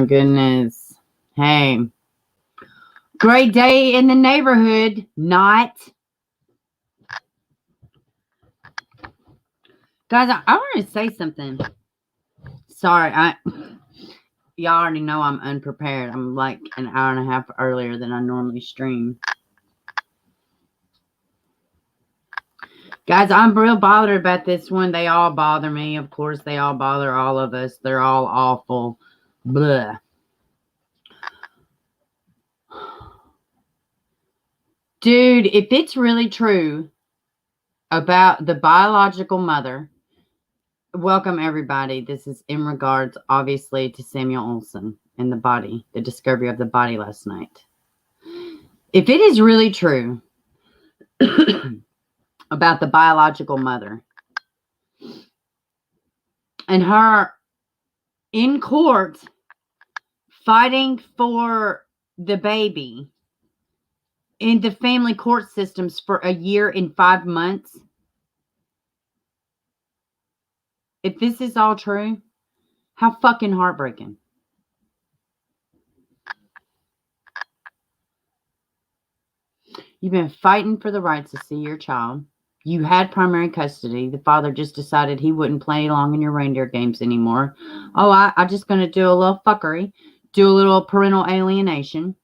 goodness. Hey. Great day in the neighborhood. Not. Guys, I want to say something. Sorry, y'all already know I'm unprepared. I'm like an hour and a half earlier than I normally stream. Guys, I'm real bothered about this one. They all bother me. Of course, they all bother all of us. They're all awful. Blah. Dude, if it's really true about the biological mother, welcome everybody. This is in regards, obviously, to Samuel Olson and the body, the discovery of the body last night. If it is really true about the biological mother and her in court fighting for the baby in the family court systems for a year and 5 months, if this is all true, how fucking heartbreaking. You've been fighting for the rights to see your child. You had primary custody. The father just decided he wouldn't play along in your reindeer games anymore. Oh, I'm just going to do a little fuckery. Do a little parental alienation.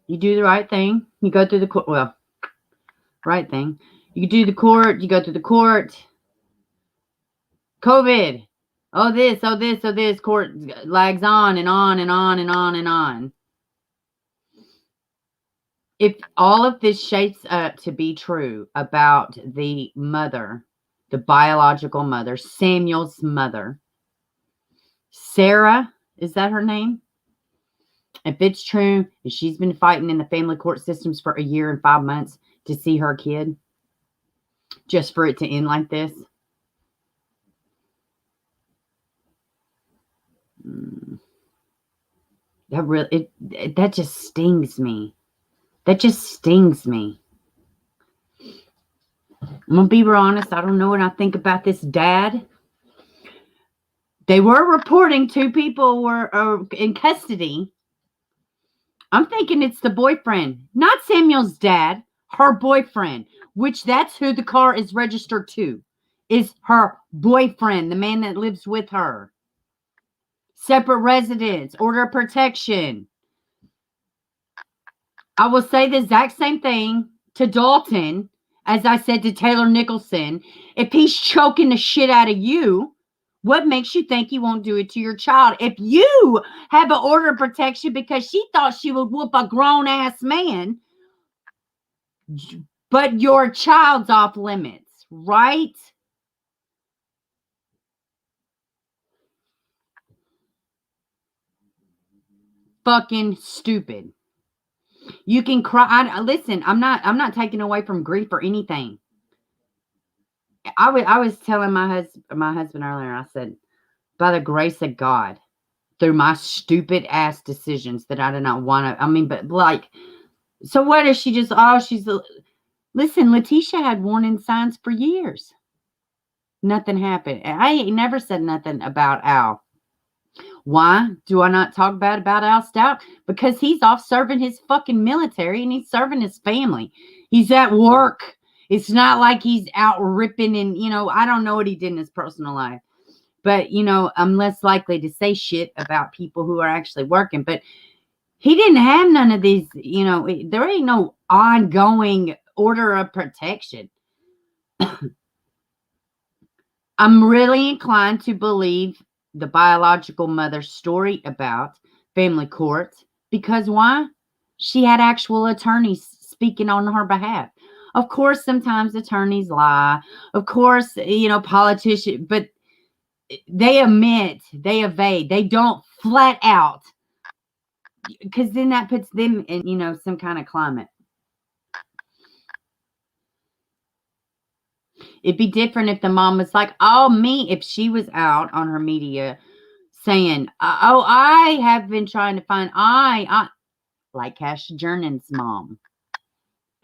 You do the right thing. You go through the court. Well, right thing. You do the court. You go through the court. COVID. Oh, this. Oh, this. Oh, this. Court lags on and on and on and on and on. If all of this shapes up to be true about the mother, the biological mother, Samuel's mother, Sarah, is that her name? If it's true, and she's been fighting in the family court systems for a year and 5 months to see her kid, just for it to end like this. That just stings me. That just stings me. I'm going to be real honest. I don't know what I think about this dad. They were reporting 2 people were in custody. I'm thinking it's the boyfriend, not Samuel's dad, her boyfriend, which that's who the car is registered to, is her boyfriend, the man that lives with her. Separate residence, order of protection. I will say the exact same thing to Dalton as I said to Taylor Nicholson. If he's choking the shit out of you, what makes you think he won't do it to your child? If you have an order of protection because she thought she would whoop a grown-ass man, but your child's off limits, right? Fucking stupid. You can cry. Listen, I'm not taking away from grief or anything. I was telling my husband earlier, I said, by the grace of God, through my stupid ass decisions that I did not want to, but like, so what is she just, listen, Letitia had warning signs for years. Nothing happened. I ain't never said nothing about Al. Why do I not talk bad about Al Stauch? Because he's off serving his fucking military and he's serving his family. He's at work. It's not like he's out ripping and, I don't know what he did in his personal life. But, I'm less likely to say shit about people who are actually working. But he didn't have none of these, there ain't no ongoing order of protection. I'm really inclined to believe the biological mother's story about family court because why? She had actual attorneys speaking on her behalf. Of course, sometimes attorneys lie. Of course, politicians, but they omit, they evade, they don't flat out, because then that puts them in, some kind of climate. It'd be different if the mom was like, if she was out on her media saying, I have been trying to find, like Cash Jernan's mom.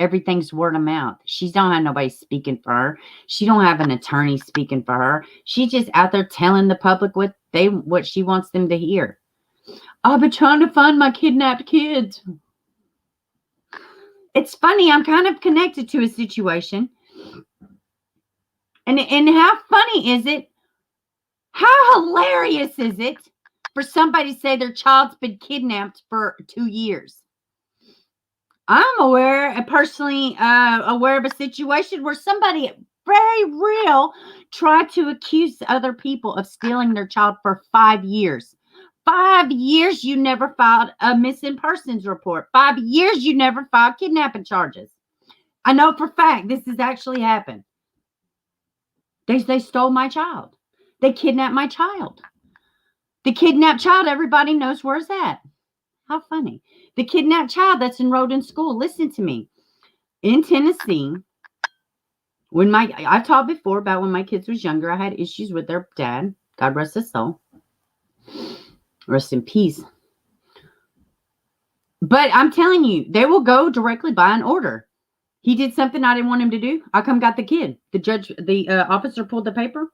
everything's word of mouth. She don't have nobody speaking for her. She don't have an attorney speaking for her. She's just out there telling the public what she wants them to hear. I've been trying to find my kidnapped kids. It's funny. I'm kind of connected to a situation. And how funny is it? How hilarious is it for somebody to say their child's been kidnapped for 2 years? I'm personally aware of a situation where somebody very real tried to accuse other people of stealing their child for 5 years. 5 years you never filed a missing persons report. 5 years you never filed kidnapping charges. I know for a fact this has actually happened. They stole my child. They kidnapped my child. The kidnapped child, everybody knows where it's at. How funny. The kidnapped child that's enrolled in school. Listen to me. In Tennessee, I've talked before about when my kids was younger, I had issues with their dad. God rest his soul. Rest in peace. But I'm telling you, they will go directly by an order. He did something I didn't want him to do. I come got the kid. The officer pulled the paper.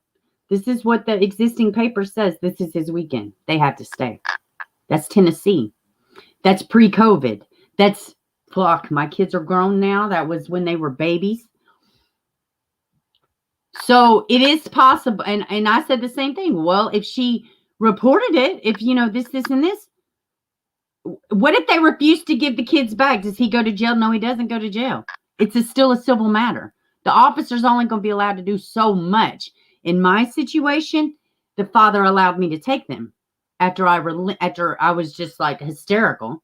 This is what the existing paper says. This is his weekend. They have to stay. That's Tennessee. That's pre-COVID. That's, fuck, my kids are grown now. That was when they were babies. So it is possible. And I said the same thing. Well, if she reported it, if, this, and this, what if they refuse to give the kids back? Does he go to jail? No, he doesn't go to jail. It's still a civil matter. The officer's only going to be allowed to do so much. In my situation, the father allowed me to take them after I was just like hysterical.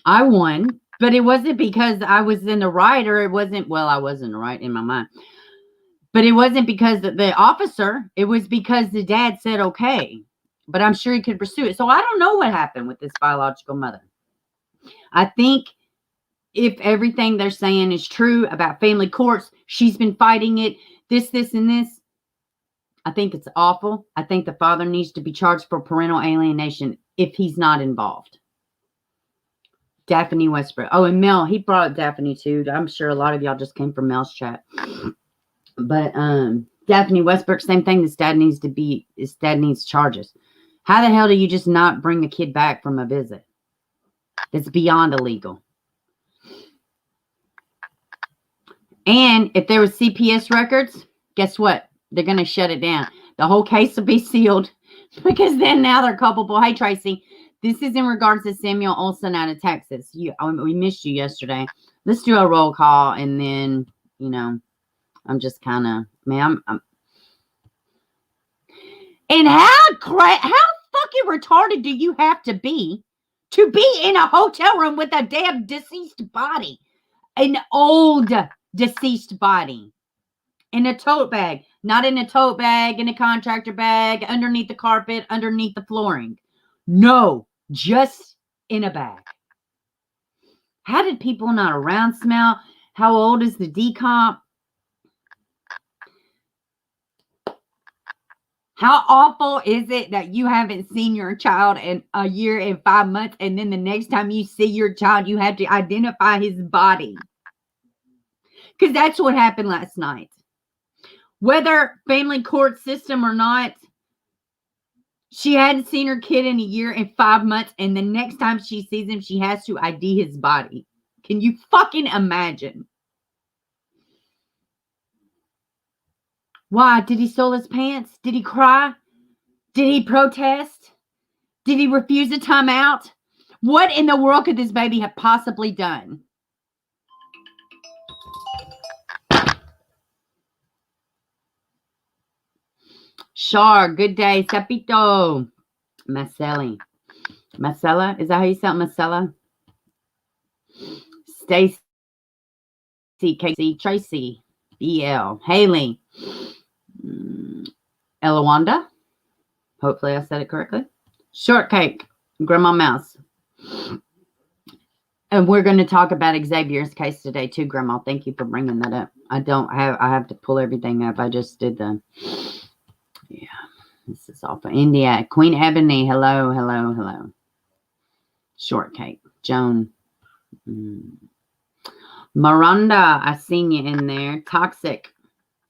I won, but it wasn't because I was in the right, or it wasn't, well, I was in the right in my mind. But it wasn't because the officer, it was because the dad said okay. But I'm sure he could pursue it. So I don't know what happened with this biological mother. I think if everything they're saying is true about family courts, she's been fighting it, this, and this. I think it's awful. I think the father needs to be charged for parental alienation if he's not involved. Daphne Westbrook. Oh, and Mel, he brought up Daphne too. I'm sure a lot of y'all just came from Mel's chat. But Daphne Westbrook, same thing. His dad needs charges. How the hell do you just not bring a kid back from a visit? It's beyond illegal. And if there was CPS records, guess what? They're going to shut it down. The whole case will be sealed because then now they're culpable. Hey, Tracy, this is in regards to Samuel Olson out of Texas. We missed you yesterday. Let's do a roll call, and then, I'm just kind of, man, and how fucking retarded do you have to be in a hotel room with a damn deceased body? An old deceased body. In a tote bag. Not in a tote bag, in a contractor bag, underneath the carpet, underneath the flooring. No, just in a bag. How did people not around smell? How old is the decomp? How awful is it that you haven't seen your child in a year and 5 months, and then the next time you see your child, you have to identify his body? Because that's what happened last night. Whether family court system or not, she hadn't seen her kid in a year and 5 months, and the next time she sees him, she has to ID his body. Can you fucking imagine? Why? Did he steal his pants? Did he cry? Did he protest? Did he refuse a timeout? What in the world could this baby have possibly done? Char, good day. Sapito. Marcelli. Marcella? Is that how you say it? Marcella? Stacy. Casey. Tracy. BL. Haley. Elawanda. Hopefully I said it correctly. Shortcake. Grandma Mouse. And we're going to talk about Xavier's case today too, Grandma. Thank you for bringing that up. I have to pull everything up. I just did yeah, this is awful. India. Queen Ebony. Hello. Shortcake. Joan. Miranda, I seen you in there. Toxic.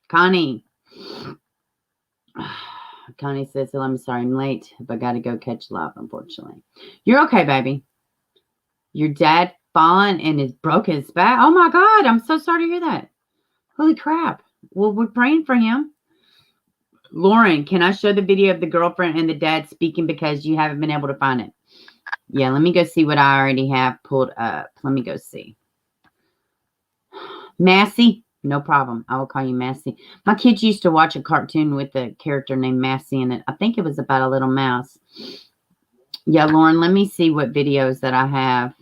Connie. Connie says, hello, I'm sorry I'm late, but got to go catch love, unfortunately. You're okay, baby. Your dad fallen and is broke his back. Oh, my God. I'm so sorry to hear that. Holy crap. Well, we're praying for him. Lauren, can I show the video of the girlfriend and the dad speaking because you haven't been able to find it? Yeah, let me go see what I already have pulled up. Let me go see. Massey? No problem. I will call you Massey. My kids used to watch a cartoon with a character named Massey in it. I think it was about a little mouse. Yeah, Lauren, let me see what videos that I have.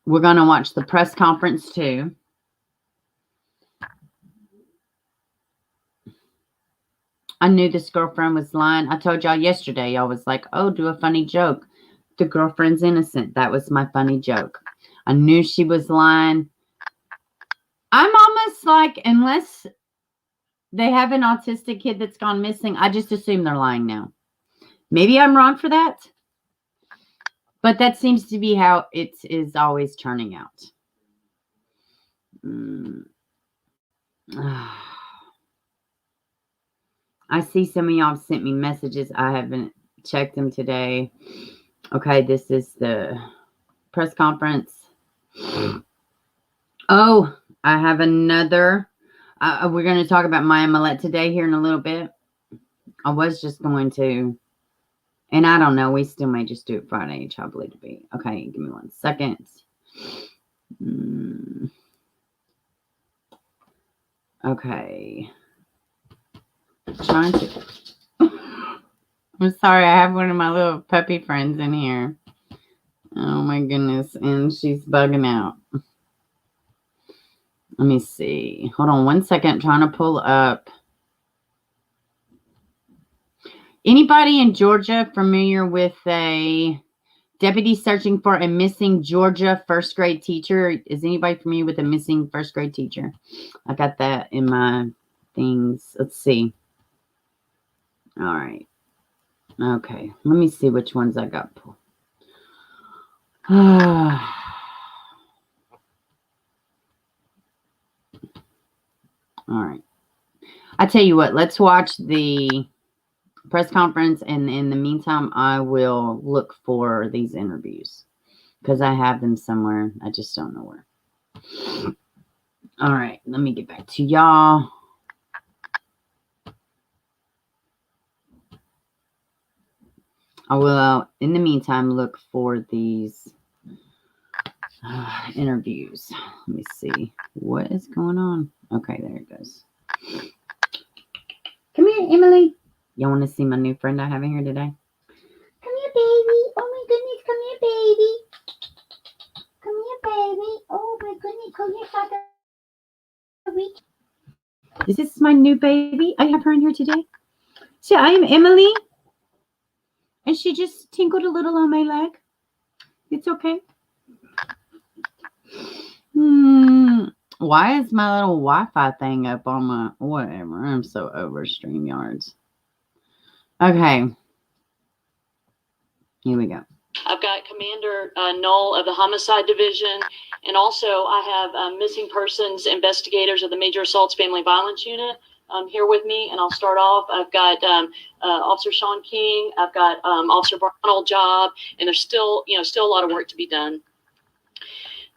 We're going to watch the press conference too. I knew this girlfriend was lying. I told y'all yesterday, y'all was like, oh, do a funny joke. The girlfriend's innocent. That was my funny joke. I knew she was lying. I'm almost like, unless they have an autistic kid that's gone missing, I just assume they're lying now. Maybe I'm wrong for that. But that seems to be how it is always turning out. I see some of y'all sent me messages. I haven't checked them today. Okay, this is the press conference. Oh, I have another. We're going to talk about Maya Millett today here in a little bit. I was just going to, and I don't know. We still may just do it Friday, which I believe to be. Okay, give me 1 second. Okay. Trying to. I'm sorry. I have one of my little puppy friends in here. Oh my goodness. And she's bugging out. Let me see. Hold on 1 second. Trying to pull up. Anybody in Georgia familiar with a deputy searching for a missing Georgia first grade teacher? Is anybody familiar with a missing first grade teacher? I got that in my things. Let's see. All right. Okay. Let me see which ones I got pulled. All right. I tell you what, let's watch the press conference, and in the meantime, I will look for these interviews because I have them somewhere. I just don't know where. All right, let me get back to y'all. I will, in the meantime, look for these interviews. Let me see what is going on. Okay, there it goes. Come here, Emily. Y'all want to see my new friend I have in here today? Come here, baby. Oh my goodness, come here, baby. Come here, baby. Oh my goodness, come here, Father. Is this my new baby? I have her in here today. So I am Emily. And she just tinkled a little on my leg. It's okay. Why is my little Wi-Fi thing up on my whatever? I'm so over StreamYards. Okay. Here we go. I've got Commander Knoll of the Homicide Division, and also I have missing persons investigators of the Major Assaults Family Violence Unit here with me, and I'll start off. I've got Officer Sean King, I've got Officer Ronald Job, and there's still a lot of work to be done.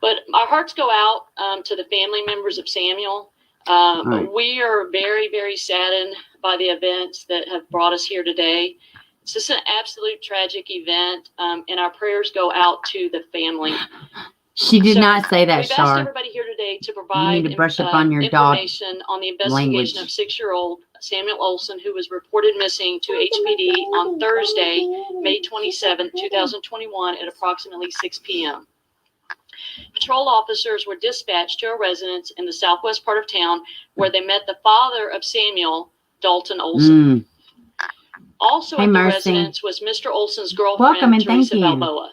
But our hearts go out to the family members of Samuel. Right. We are very, very saddened by the events that have brought us here today. It's just an absolute tragic event, and our prayers go out to the family. She did not say that, We've asked everybody here today to provide you need to brush up on your information on the investigation language. of 6-year-old Samuel Olson, who was reported missing to HPD on Thursday, May 27, 2021 at approximately 6 p.m. Patrol officers were dispatched to a residence in the southwest part of town where they met the father of Samuel, Dalton Olson. Also at the residence was Mr. Olson's girlfriend, Teresa Balboa.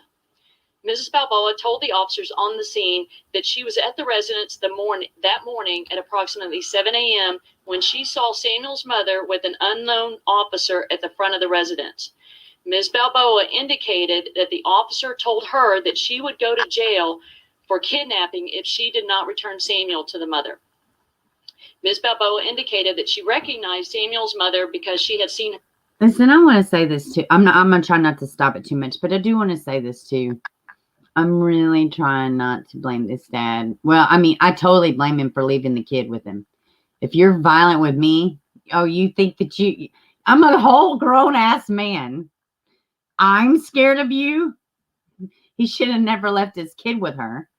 Mrs. Balboa told the officers on the scene that she was at the residence that morning at approximately 7 a.m. when she saw Samuel's mother with an unknown officer at the front of the residence. Ms. Balboa indicated that the officer told her that she would go to jail for kidnapping if she did not return Samuel to the mother. Ms. Balboa indicated that she recognized Samuel's mother because she had seen. Listen, I want to say this too. I'm going to try not to stop it too much, but I do want to say this too. I'm really trying not to blame this dad. Well, I mean, I totally blame him for leaving the kid with him. If you're violent with me, you think that I'm a whole grown ass man. I'm scared of you. He should have never left his kid with her.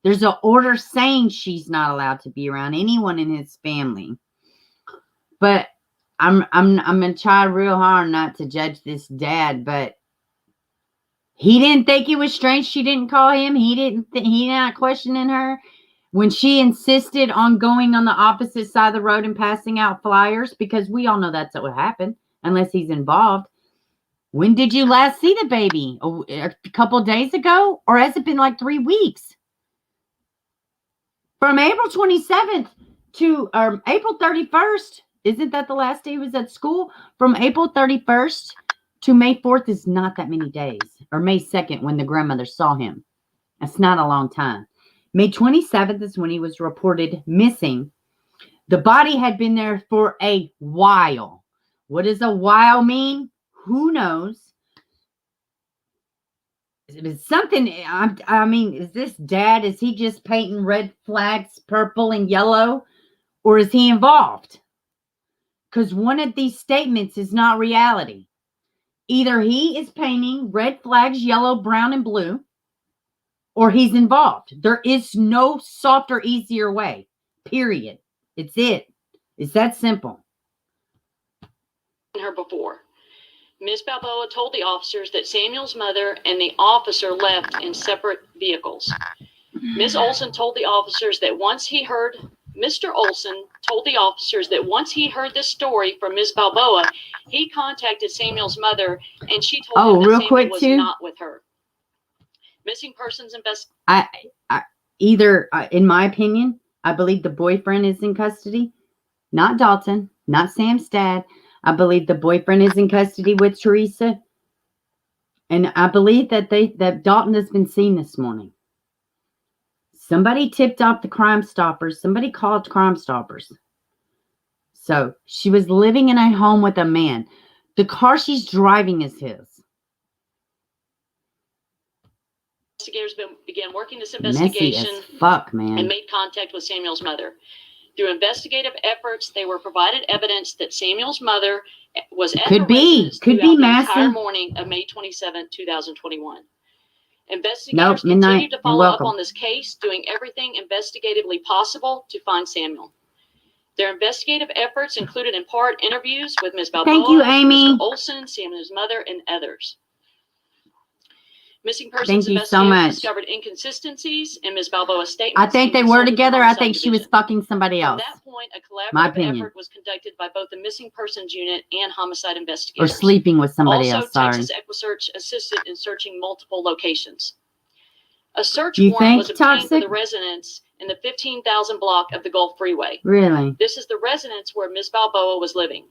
There's an order saying she's not allowed to be around anyone in his family. But I'm gonna try real hard not to judge this dad, but he didn't think it was strange she didn't call him. He not questioning her when she insisted on going on the opposite side of the road and passing out flyers, because we all know that's what would happen unless he's involved. When did you last see the baby? A couple of days ago? Or has it been like 3 weeks? From April 27th to April 31st, isn't that the last day he was at school? From April 31st to May 4th is not that many days. Or May 2nd when the grandmother saw him. That's not a long time. May 27th is when he was reported missing. The body had been there for a while. What does a while mean? Who knows? It's something, I mean, is this dad, is he just painting red flags purple and yellow? Or is he involved? Because one of these statements is not reality. Either he is painting red flags yellow, brown, and blue, or he's involved. There is no softer, easier way. Period. It's it. It's that simple. Her before. Ms. Balboa told the officers that Samuel's mother and the officer left in separate vehicles. Ms. Olson told the officers that once he heard, Mr. Olson told the officers that once he heard this story from Ms. Balboa, he contacted Samuel's mother and she told him that Samuel was not with her. Missing persons investigation. In my opinion, I believe the boyfriend is in custody. Not Dalton, not Sam's dad. I believe the boyfriend is in custody with Teresa. And I believe that Dalton has been seen this morning. Somebody tipped off the Crime Stoppers. Somebody called Crime Stoppers. So she was living in a home with a man. The car she's driving is his. Investigators began working this investigation. Messy as fuck, man. And made contact with Samuel's mother. Through investigative efforts, they were provided evidence that Samuel's mother was at the residence throughout the entire morning of May 27, 2021. Investigators continued to follow up on this case, doing everything investigatively possible to find Samuel. Their investigative efforts included in part interviews with Ms. Balboa, Thank you, Amy. Mr. Olson, Samuel's mother, and others. Missing persons Thank you investigators so much. discovered inconsistencies in Ms. Balboa's statements. I think they were together. I think she was fucking somebody else. At that point, a collaborative effort was conducted by both the Missing Persons Unit and Homicide investigators. Or sleeping with somebody else. Sorry. Texas EquiSearch assisted in searching multiple locations. A search warrant was obtained for the residence in the 15,000 block of the Gulf Freeway. Really? This is the residence where Ms. Balboa was living.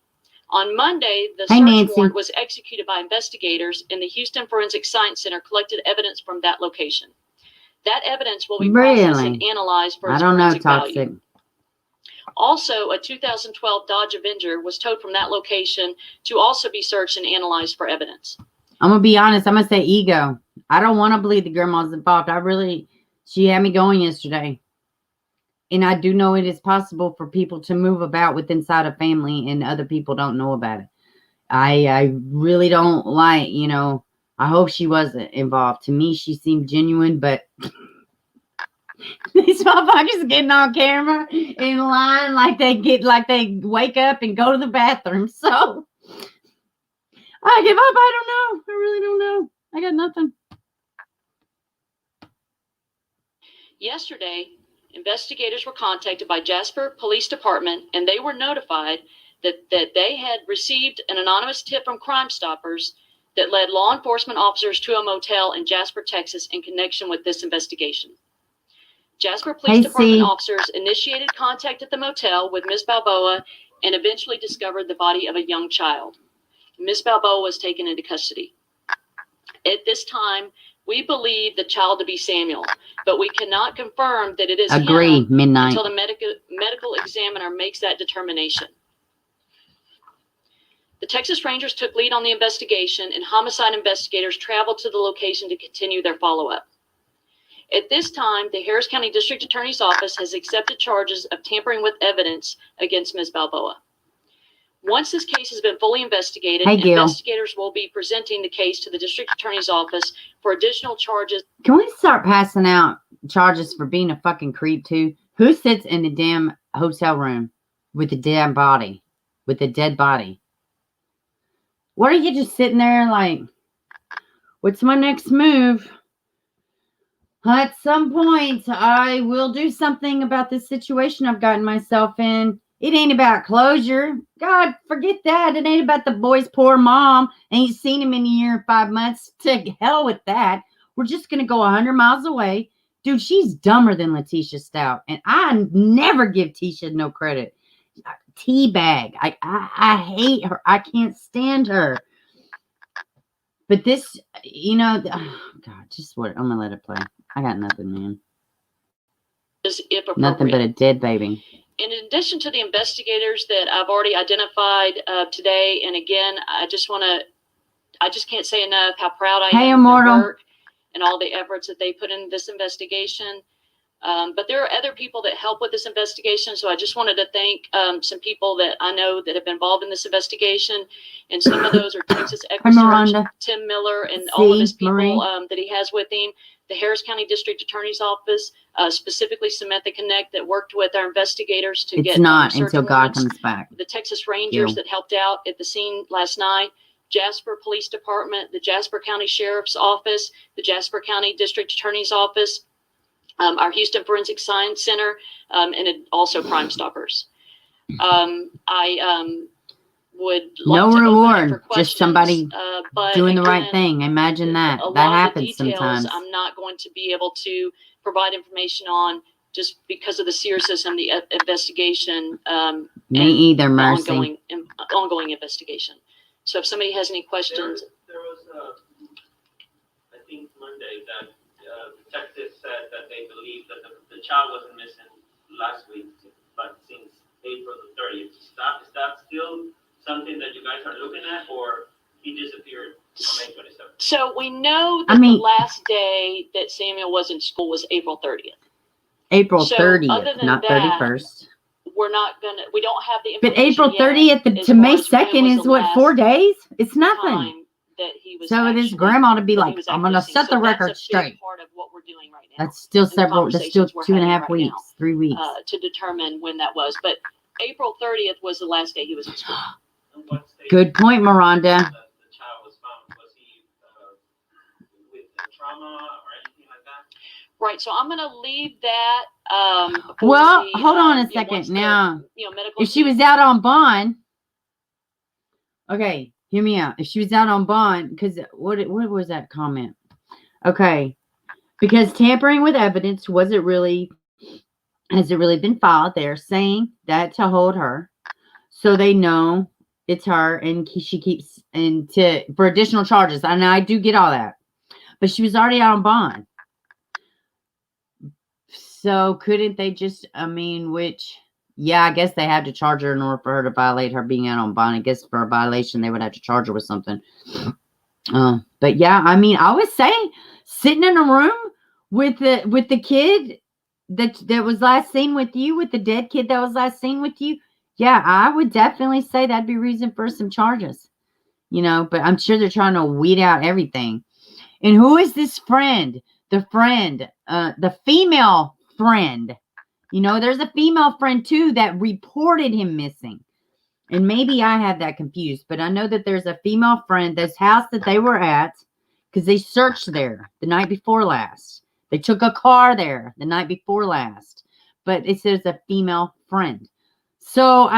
On Monday, the search warrant was executed by investigators, and the Houston Forensic Science Center collected evidence from that location. That evidence will be processed and analyzed for its forensic value. Also, a 2012 Dodge Avenger was towed from that location to also be searched and analyzed for evidence. I'm going to be honest. I'm going to say ego. I don't want to believe the grandma's involved. She had me going yesterday. And I do know it is possible for people to move about inside a family and other people don't know about it. I really don't like, I hope she wasn't involved. To me, she seemed genuine, but these motherfuckers getting on camera in line like they wake up and go to the bathroom. So I give up. I don't know. I really don't know. I got nothing. Yesterday, investigators were contacted by Jasper Police Department, and they were notified that they had received an anonymous tip from Crime Stoppers that led law enforcement officers to a motel in Jasper, Texas, in connection with this investigation. Jasper Police Department officers initiated contact at the motel with Ms. Balboa and eventually discovered the body of a young child. Ms. Balboa was taken into custody. At this time, we believe the child to be Samuel, but we cannot confirm that it is Agree, him midnight. until the medical examiner makes that determination. The Texas Rangers took lead on the investigation, and homicide investigators traveled to the location to continue their follow-up. At this time, the Harris County District Attorney's Office has accepted charges of tampering with evidence against Ms. Balboa. Once this case has been fully investigated, investigators will be presenting the case to the District Attorney's Office for additional charges. Can we start passing out charges for being a fucking creep too? Who sits in the damn hotel room with a damn body? With a dead body? What are you just sitting there like, what's my next move? At some point, I will do something about this situation I've gotten myself in. It ain't about closure. God, forget that. It ain't about the boy's poor mom. Ain't seen him in a year and 5 months. To hell with that. We're just going to go 100 miles away. Dude, she's dumber than Letitia Stauch. And I never give Tisha no credit. Teabag. I hate her. I can't stand her. But this, you know, oh God, just what? I'm going to let it play. I got nothing, man. Nothing but a dead baby. In addition to the investigators that I've already identified today, and again, I just can't say enough how proud I am of their work and all the efforts that they put in this investigation. But there are other people that help with this investigation, so I just wanted to thank some people that I know that have been involved in this investigation, and some of those are Texas Equity Search, Tim Miller, and all of his people that he has with him. The Harris County District Attorney's Office, specifically Samantha Connect, that worked with our investigators to get not until God comes back. The Texas Rangers that helped out at the scene last night, Jasper Police Department, the Jasper County Sheriff's Office, the Jasper County District Attorney's Office, our Houston Forensic Science Center, and also Crime Stoppers. I would like no to reward, just somebody doing the right thing. Imagine that. That happens sometimes. I'm not going to be able to provide information on just because of the seriousness and the investigation. Me either, Mercy. Ongoing investigation. So if somebody has any questions. There was I think Monday that detectives said that they believe that the child wasn't missing last week, but since April the 30th. Is that still something that you guys are looking at, or he disappeared on May 27th? So we know that the last day that Samuel was in school was April 30th. April 30th, not 31st. We don't have the information. But April 30th to May 2nd is what, 4 days? It's nothing. That he was so it is grandma to be like, I'm going to set the record straight. Part of what we're doing right now. That's still that's still 2.5 weeks, 3 weeks. To determine when that was. But April 30th was the last day he was in school. Good point, Miranda. The child was found. Was he with trauma or anything like that? Right. So I'm going to leave that. Hold on a second. Now, if she was out on bond, okay, hear me out. If she was out on bond, because what was that comment? Okay, because tampering with evidence, has it really been filed? They're saying that to hold her, so they know it's her, and she keeps for additional charges. And I do get all that, but she was already out on bond. So couldn't they just? I guess they had to charge her in order for her to violate her being out on bond. I guess for a violation they would have to charge her with something. But yeah, I was saying sitting in a room with the kid that was last seen with you, with the dead kid that was last seen with you. Yeah, I would definitely say that'd be reason for some charges. But I'm sure they're trying to weed out everything. And who is this friend? The female friend. There's a female friend too that reported him missing. And maybe I had that confused, but I know that there's a female friend, this house that they were at, because they searched there the night before last. They took a car there the night before last, but it says a female friend. So,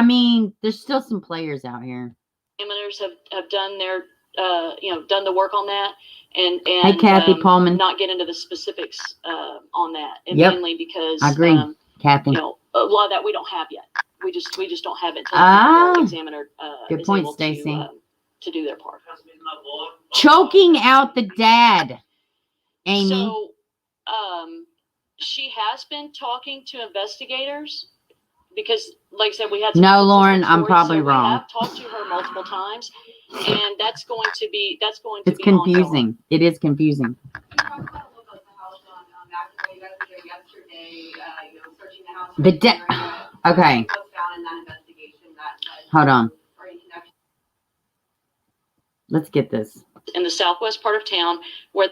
there's still some players out here. Examiners have done their, done the work on that, and hey, Kathy Pullman, not get into the specifics on that, and mainly because I agree, Kathy. A lot of that we don't have yet. We just don't have it until the examiner good point, Stacy. to do their part. Has Ms. Balboa Choking out the dad, Amy. So, she has been talking to investigators because, like I said, we had some No, Lauren, consistent I'm stories, probably so wrong. We have talked to her multiple times, and that's going to be It's confusing. Ongoing. It is confusing. Okay. Hold on. Let's get this. In the southwest part of town, where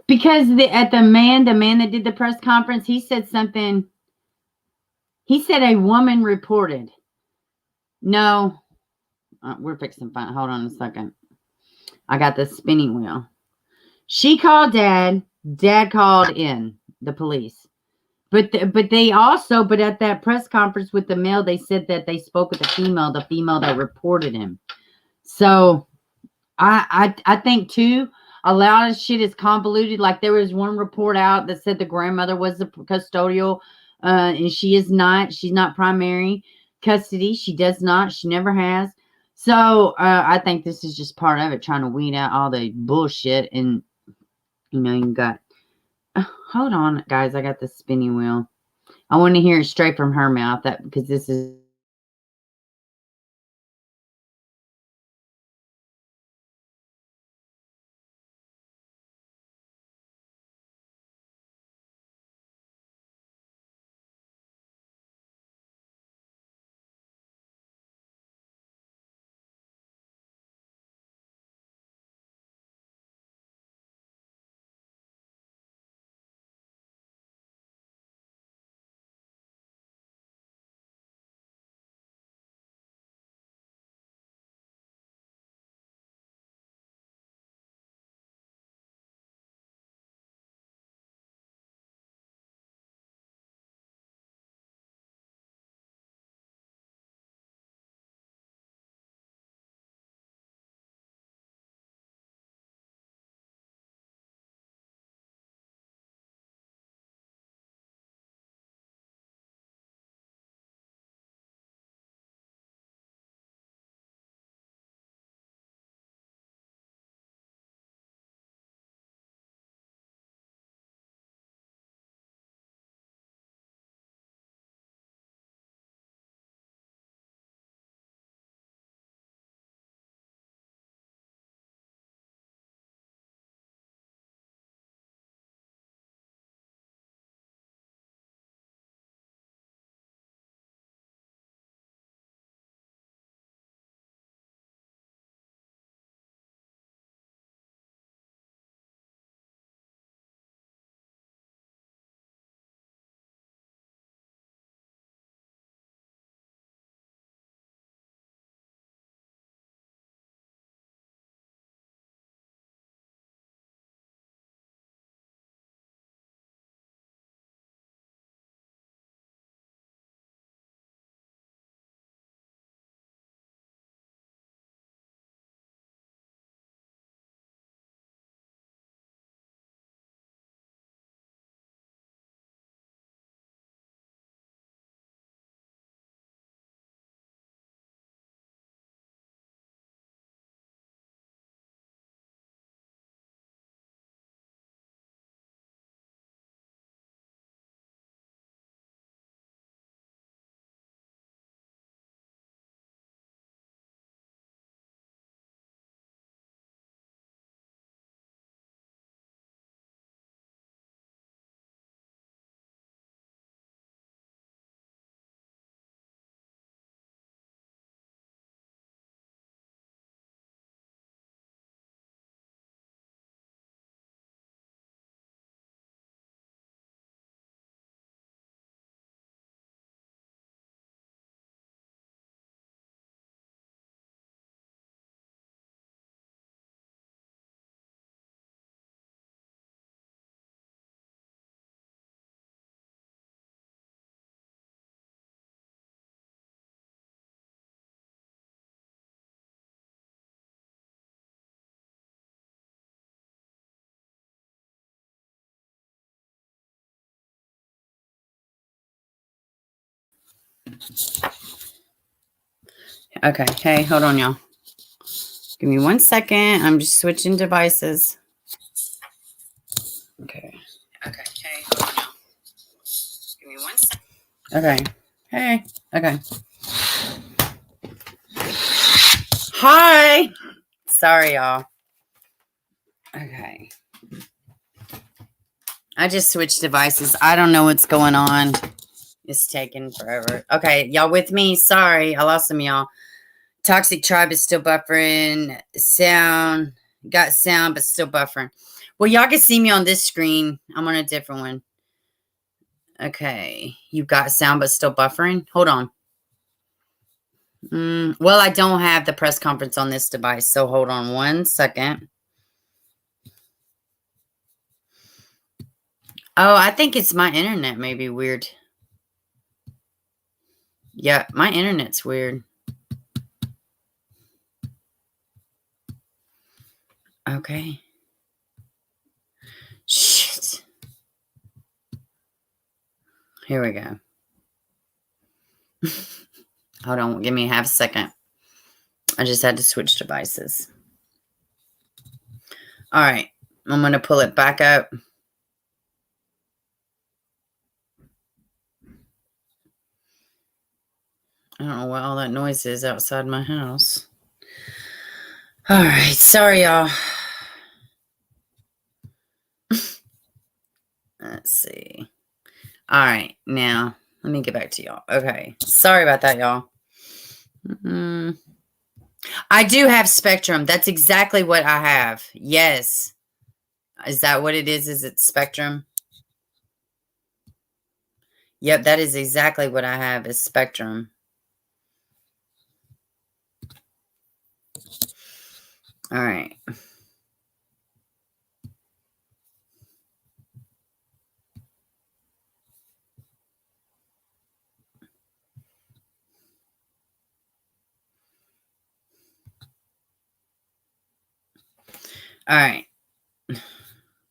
because the man that did the press conference, he said something. He said a woman reported. No, we're fixing to find. Hold on a second. I got the spinning wheel. She called dad. Dad called in the police. But at that press conference with the male, they said that they spoke with the female that reported him. So I think too, a lot of shit is convoluted. Like there was one report out that said the grandmother was the custodial, and she is not. She's not primary custody. She does not. She never has. So I think this is just part of it, trying to weed out all the bullshit. And you got. Hold on, guys. I got the spinning wheel. I want to hear it straight from her mouth. Because this is. Okay. Hey, hold on, y'all. Give me 1 second. I'm just switching devices. Okay. Okay. Hey, hold on, y'all. Give me 1 second. Okay. Hey. Okay. Hi. Sorry, y'all. Okay. I just switched devices. I don't know what's going on. It's taking forever. Okay. Y'all with me? Sorry. I lost some of y'all. Toxic Tribe is still buffering. Sound. Got sound, but still buffering. Well, y'all can see me on this screen. I'm on a different one. Okay. You got sound, but still buffering? Hold on. Well, I don't have the press conference on this device, so hold on 1 second. Oh, I think it's my internet may be weird. Yeah, my internet's weird. Okay. Shit. Here we go. Hold on, give me half a second. I just had to switch devices. All right, I'm going to pull it back up. I don't know what all that noise is outside my house. All right, sorry, y'all. Let's see. All right, now let me get back to y'all. Okay, sorry about that, y'all. I do have Spectrum. That's exactly what I have. Yes. Is that what it is? Is it Spectrum? Yep, that is exactly what I have is Spectrum. All right. All right.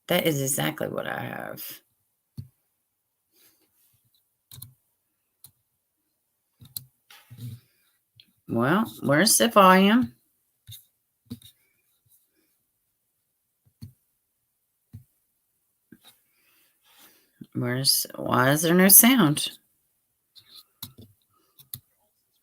That is exactly what I have. Well, where's the volume? Why is there no sound?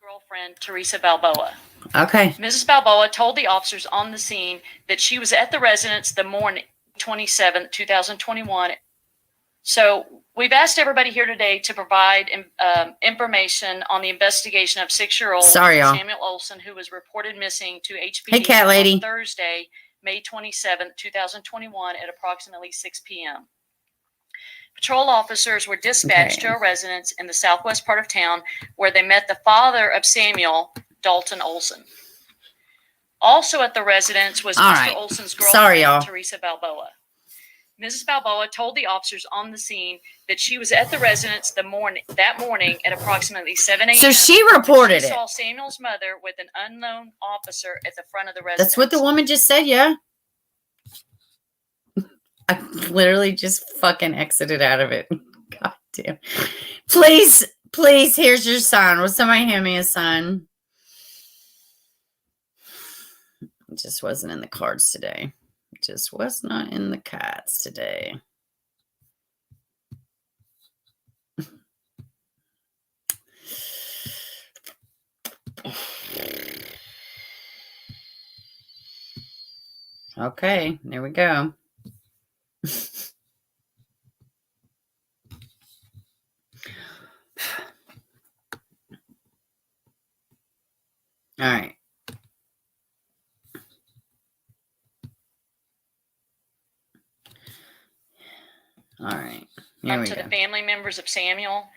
Girlfriend, Teresa Balboa. Okay. Mrs. Balboa told the officers on the scene that she was at the residence the morning 27th, 2021. So we've asked everybody here today to provide information on the investigation of 6-year-old Samuel Olson, who was reported missing to HPD on Thursday, May 27th, 2021 at approximately 6 p.m. Patrol officers were dispatched to a residence in the southwest part of town where they met the father of Samuel, Dalton Olson. Also at the residence was Mr. Olson's girlfriend, Teresa Balboa. Mrs. Balboa told the officers on the scene that she was at the residence that morning at approximately 7 a.m. So she reported She saw Samuel's mother with an unknown officer at the front of the residence. That's what the woman just said, yeah. I literally just fucking exited out of it. God damn. Please, here's your sign. Will somebody hand me a sign? It just wasn't in the cards today. It just was not in the cards today. Okay, there we go. All right. All right. Here we go. To the family members of Samuel.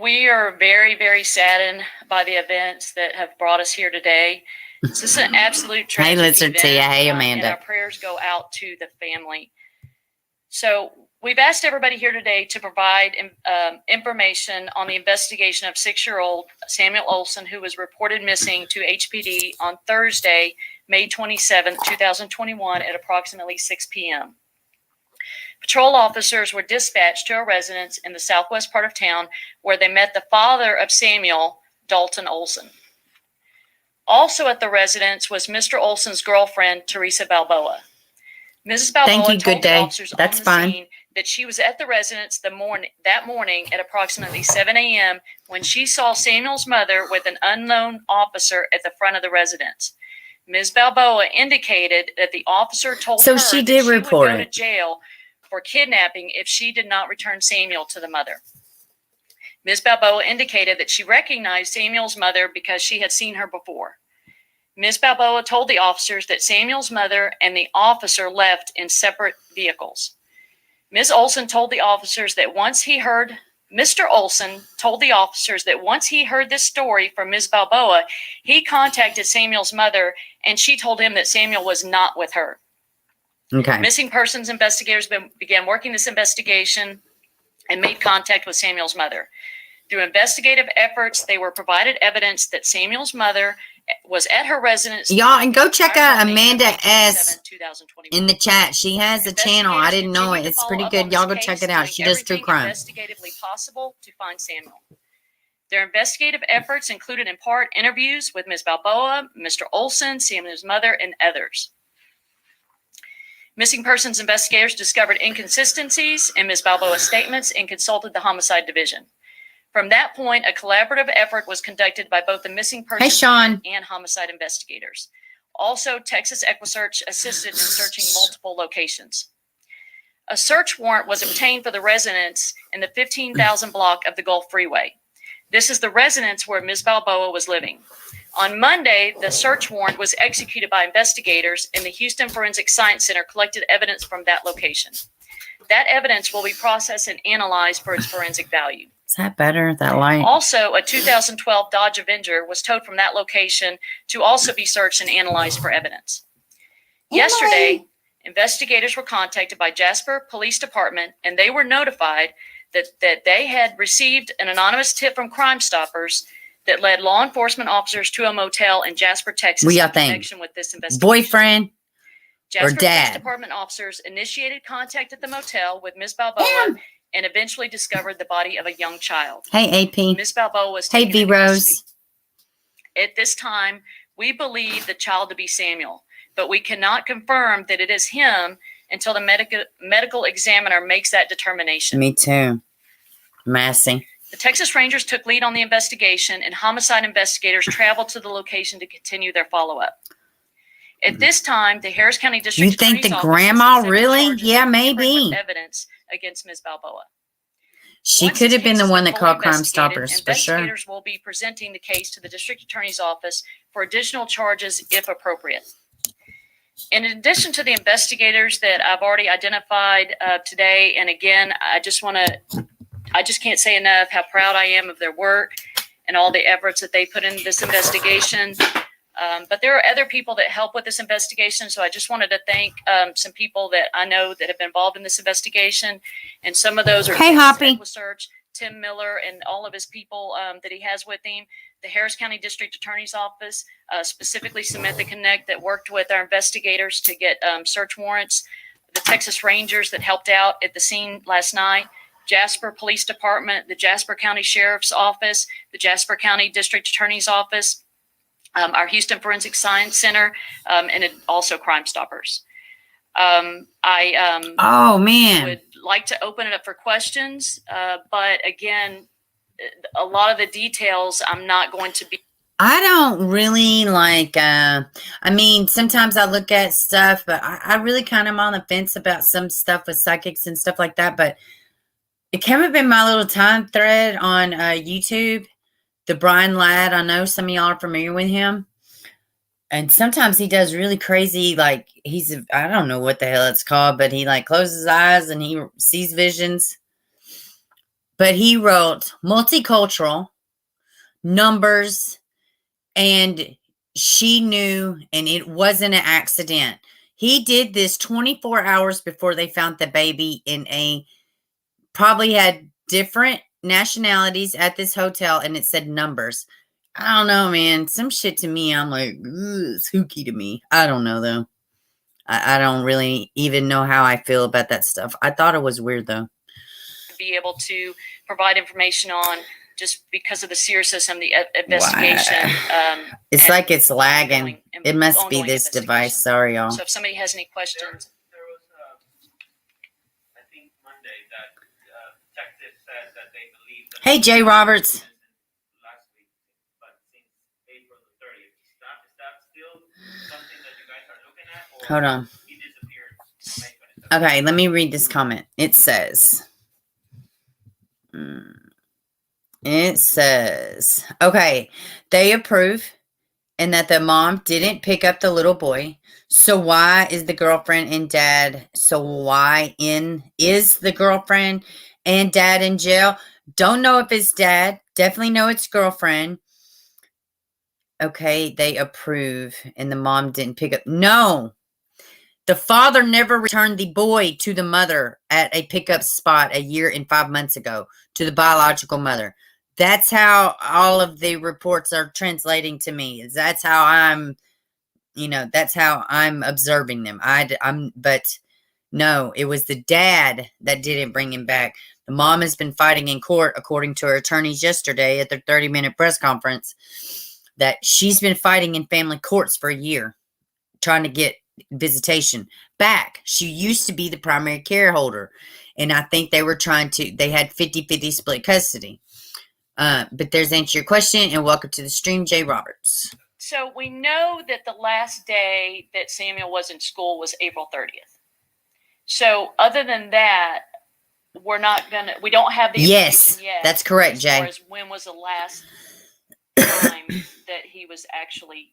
We are very, very saddened by the events that have brought us here today. This is an absolute tragic Hey, Lizard event. to you. Hey, Amanda. And our prayers go out to the family. So we've asked everybody here today to provide information on the investigation of 6-year-old Samuel Olson, who was reported missing to HPD on Thursday, May 27, 2021 at approximately 6 p.m. Patrol officers were dispatched to a residence in the southwest part of town where they met the father of Samuel, Dalton Olson. Also at the residence was Mr. Olson's girlfriend, Teresa Balboa. Mrs. Balboa Thank you, told good the day. officers That's on the fine. scene that she was at the residence that morning at approximately 7 a.m. when she saw Samuel's mother with an unknown officer at the front of the residence. Ms. Balboa indicated that the officer told her she that did she report would go it. to jail for kidnapping if she did not return Samuel to the mother. Ms. Balboa indicated that she recognized Samuel's mother because she had seen her before. Ms. Balboa told the officers that Samuel's mother and the officer left in separate vehicles. Ms. Olson told the officers that Mr. Olson told the officers that once he heard this story from Ms. Balboa, he contacted Samuel's mother and she told him that Samuel was not with her. Okay. Missing persons investigators began working this investigation and made contact with Samuel's mother. Through investigative efforts, they were provided evidence that Samuel's mother was at her residence. Y'all, and go check out Amanda S. 2021. in the chat. She has a channel. I didn't know it. It's pretty good. Y'all go check it out. She does true crime. Investigatively possible to find Samuel. Their investigative efforts included in part interviews with Ms. Balboa, Mr. Olson, Samuel's mother, and others. Missing persons investigators discovered inconsistencies in Ms. Balboa's statements and consulted the Homicide Division. From that point, a collaborative effort was conducted by both the missing persons Sean. and homicide investigators. Also, Texas EquiSearch assisted in searching multiple locations. A search warrant was obtained for the residence in the 15,000 block of the Gulf Freeway. This is the residence where Ms. Balboa was living. On Monday, the search warrant was executed by investigators, and the Houston Forensic Science Center collected evidence from that location. That evidence will be processed and analyzed for its forensic value. Is that better? That light? Also, a 2012 Dodge Avenger was towed from that location to also be searched and analyzed for evidence. Yesterday, investigators were contacted by Jasper Police Department, and they were notified that they had received an anonymous tip from Crime Stoppers that led law enforcement officers to a motel in Jasper, Texas, in connection with this investigation. Boyfriend Jasper or dad? Police Department officers initiated contact at the motel with Ms. Balboa and eventually discovered the body of a young child. Hey, AP. Ms. Balboa was Hey, taken into V-Rose. custody. At this time, we believe the child to be Samuel, but we cannot confirm that it is him until the medical examiner makes that determination. Me too. Massey. The Texas Rangers took lead on the investigation, and homicide investigators traveled to the location to continue their follow-up. At this time, the Harris County District You think Attorney's the Office grandma is really? charges Yeah, of tampering maybe. with evidence against Ms. Balboa. She Once could this have been case the has one been that fully called Crime investigated, Stoppers, for sure. Investigators will be presenting the case to the District Attorney's Office for additional charges if appropriate. In addition to the investigators that I've already identified today, and again, I just can't say enough how proud I am of their work and all the efforts that they put into this investigation. But there are other people that help with this investigation, so I just wanted to thank some people that I know that have been involved in this investigation, and some of those are Hey, Hoppy. EquiSearch, Tim Miller, and all of his people that he has with him. The Harris County District Attorney's Office, specifically Samantha Connect, that worked with our investigators to get search warrants. The Texas Rangers that helped out at the scene last night. Jasper Police Department, the Jasper County Sheriff's Office, the Jasper County District Attorney's Office, our Houston Forensic Science Center, and also Crime Stoppers. Oh, man. Would like to open it up for questions, but again, a lot of the details I'm not going to be. I don't really like, I mean, sometimes I look at stuff, but I really kind of am on the fence about some stuff with psychics and stuff like that. But it came up in my little time thread on YouTube. The Brian Ladd, I know some of y'all are familiar with him. And sometimes he does really crazy, like I don't know what the hell it's called, but he like closes his eyes and he sees visions. But he wrote multicultural, numbers, and she knew, and it wasn't an accident. He did this 24 hours before they found the baby probably had different nationalities at this hotel, and it said numbers. I don't know, man. Some shit to me, I'm like, it's hooky to me. I don't know, though. I don't really even know how I feel about that stuff. I thought it was weird, though. Be able to provide information on just because of the seriousness and the investigation. It's like it's lagging. It must be ongoing this investigation. device. Sorry, y'all. So if somebody has any questions, There was, I think Monday that detectives said that they believe that. Hey, Jay Roberts. Last week, but since April the 30th, is that still something that you guys are looking at? Or Hold on. he disappeared May 27th? Okay, let me read this comment. It says, okay, they approve and that the mom didn't pick up the little boy. So why is the girlfriend and dad? So why is the girlfriend and dad in jail? Don't know if it's dad. Definitely know it's girlfriend. Okay, they approve and the mom didn't pick up. No. The father never returned the boy to the mother at a pickup spot a year and 5 months ago to the biological mother. That's how all of the reports are translating to me. That's how that's how I'm observing them. But no, it was the dad that didn't bring him back. The mom has been fighting in court, according to her attorneys yesterday at their 30-minute press conference, that she's been fighting in family courts for a year, trying to get visitation back. She used to be the primary care holder, and I think they had 50-50 split custody. But there's answer your question, and welcome to the stream, Jay Roberts. so we know that the last day that Samuel was in school was April 30th. So other than that, we don't have the Yes, information yet. that's correct, as far Jay. as when was the last time that he was actually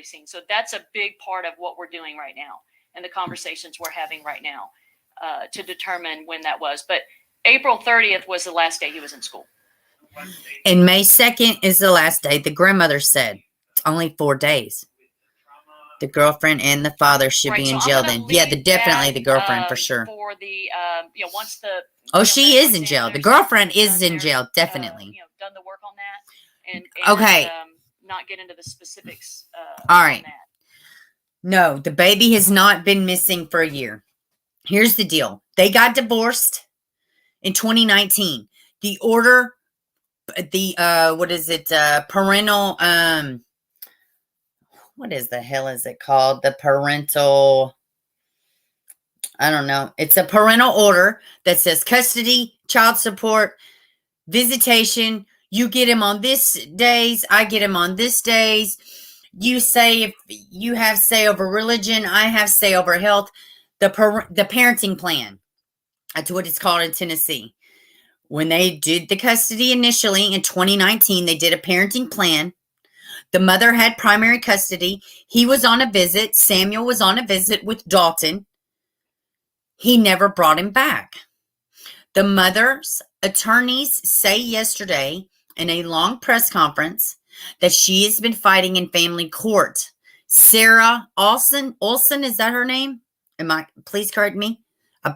seen. So that's a big part of what we're doing right now and the conversations we're having right now to determine when that was. But April 30th was the last day he was in school. And May 2nd is the last day. The grandmother said it's only 4 days. The girlfriend and the father should be in jail then. Yeah, definitely the girlfriend for sure. For the once the she is in jail. The girlfriend is in jail, definitely. Done the work on that and okay. Not get into the specifics. All right. No, the baby has not been missing for a year. Here's the deal. They got divorced in 2019. The order, parental, what is the hell is it called? The parental, I don't know. It's a parental order that says custody, child support, visitation. You get him on this days. I get him on this days. You say if you have say over religion, I have say over health. The parenting plan. That's what it's called in Tennessee. When they did the custody initially in 2019, they did a parenting plan. The mother had primary custody. He was on a visit. Samuel was on a visit with Dalton. He never brought him back. The mother's attorneys say yesterday in a long press conference that she has been fighting in family court. Sarah Olson, is that her name? Please correct me.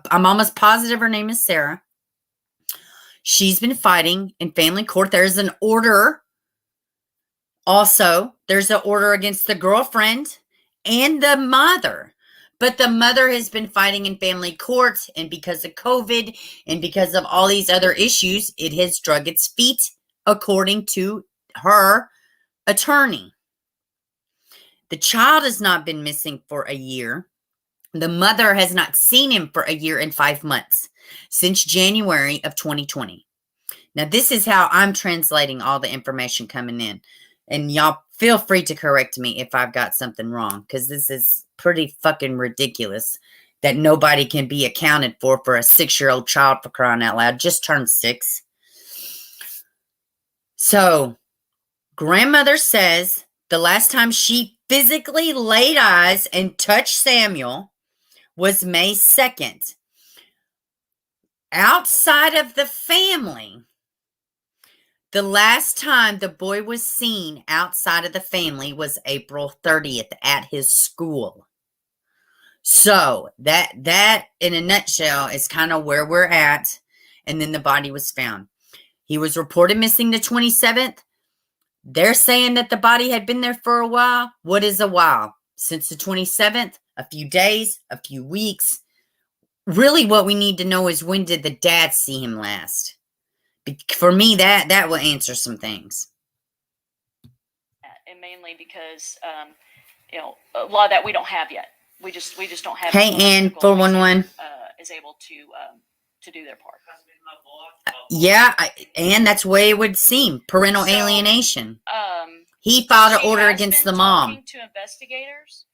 I'm almost positive her name is Sarah. She's been fighting in family court. There's an order. Also, there's an order against the girlfriend and the mother. But the mother has been fighting in family court, and because of COVID and because of all these other issues, it has drug its feet, according to her attorney. The child has not been missing for a year. The mother has not seen him for a year and 5 months, since January of 2020. Now, this is how I'm translating all the information coming in. And y'all feel free to correct me if I've got something wrong, because this is pretty fucking ridiculous that nobody can be accounted for a 6-year-old child, for crying out loud. Just turned 6. So, grandmother says the last time she physically laid eyes and touched Samuel was May 2nd. Outside of the family, the last time the boy was seen outside of the family was April 30th at his school. So that in a nutshell is kind of where we're at. And then the body was found. He was reported missing the 27th. They're saying that the body had been there for a while. What is a while? Since the 27th, a few days, a few weeks. Really what we need to know is, when did the dad see him last? For me, that will answer some things. And mainly because, a lot of that we don't have yet. We just don't have. Hey, Ann, 411. Is able to do their part. Yeah, and that's the way it would seem. Parental alienation. He filed an order against the mom. To investigators,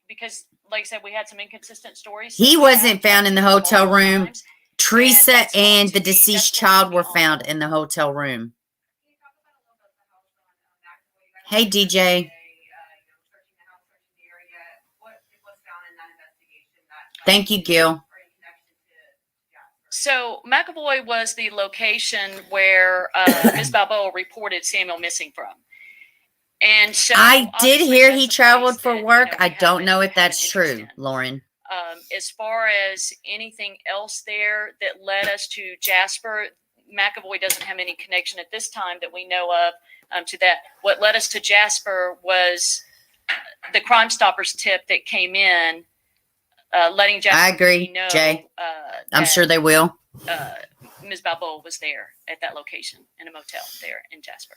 because, like I said, we had some inconsistent stories. He wasn't found in the hotel room. Teresa and the deceased child were found in the hotel room. Hey, DJ. Thank you, Gil. So McAvoy was the location where Ms. Balboa reported Samuel missing from. And so I did hear he traveled for work. I don't know if that's true, Lauren. As far as anything else there that led us to Jasper, McAvoy doesn't have any connection at this time that we know of to that. What led us to Jasper was the Crime Stoppers tip that came in, letting Jasper. I agree, know, Jay. I'm sure they will. Ms. Balboa was there at that location in a motel there in Jasper.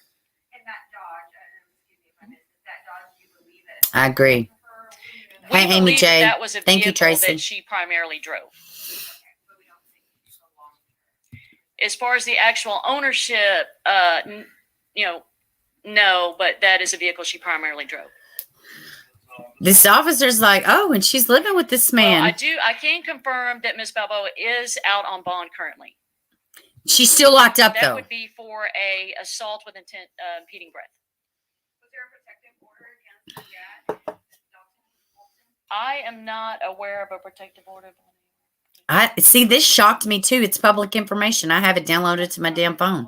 And that dog, excuse me if I missed it, that dog, do you believe it? I agree. We Hey, Amy J. That was a Thank you, Tracy. that she primarily drove. As far as the actual ownership, no, but that is a vehicle she primarily drove. This officer's like, oh, and she's living with this man. Well, I can confirm that Ms. Balboa is out on bond currently. She's still locked up, that though. Would be for a assault with intent, impeding breath. Was there a protective order against the I am not aware of a protective order. I see. This shocked me too. It's public information. I have it downloaded to my damn phone.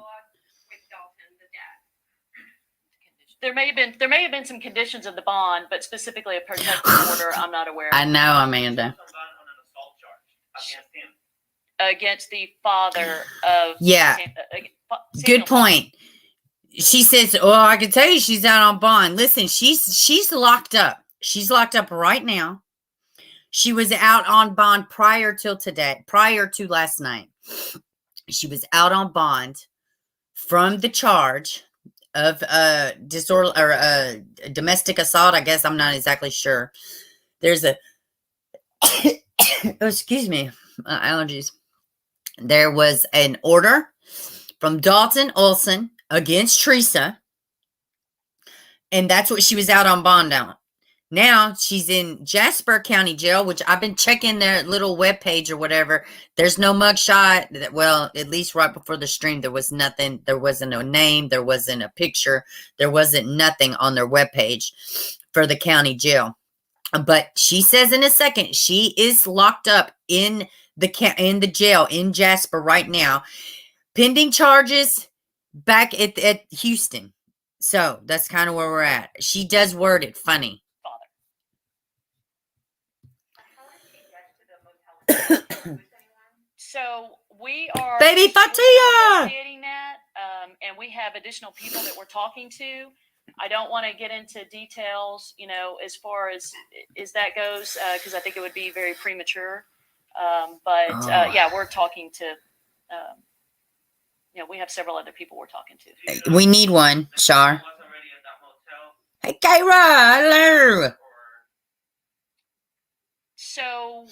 There may have been some conditions of the bond, but specifically a protective order, I'm not aware of. I know, Amanda. Against the father of. Yeah. Good point. She says, "Oh, I can tell you, she's out on bond." Listen, she's locked up. She's locked up right now. She was out on bond prior to last night. She was out on bond from the charge of disorder or domestic assault. I guess I'm not exactly sure. There's a oh, excuse me, allergies. There was an order from Dalton Olson against Teresa, and that's what she was out on bond on. Now she's in Jasper County Jail, which I've been checking their little webpage or whatever. There's no mugshot. Well, at least right before the stream, there was nothing. There wasn't a name. There wasn't a picture. There wasn't nothing on their webpage for the county jail. But she says in a second, she is locked up in the jail in Jasper right now, pending charges back at Houston. So that's kind of where we're at. She does word it funny. So we are Baby Fatia investigating that, and we have additional people that we're talking to. I don't want to get into details, as far as that goes, because I think it would be very premature. Yeah, we're talking to. We have several other people we're talking to. We need one, Shar. Hey, Kyra, hello. So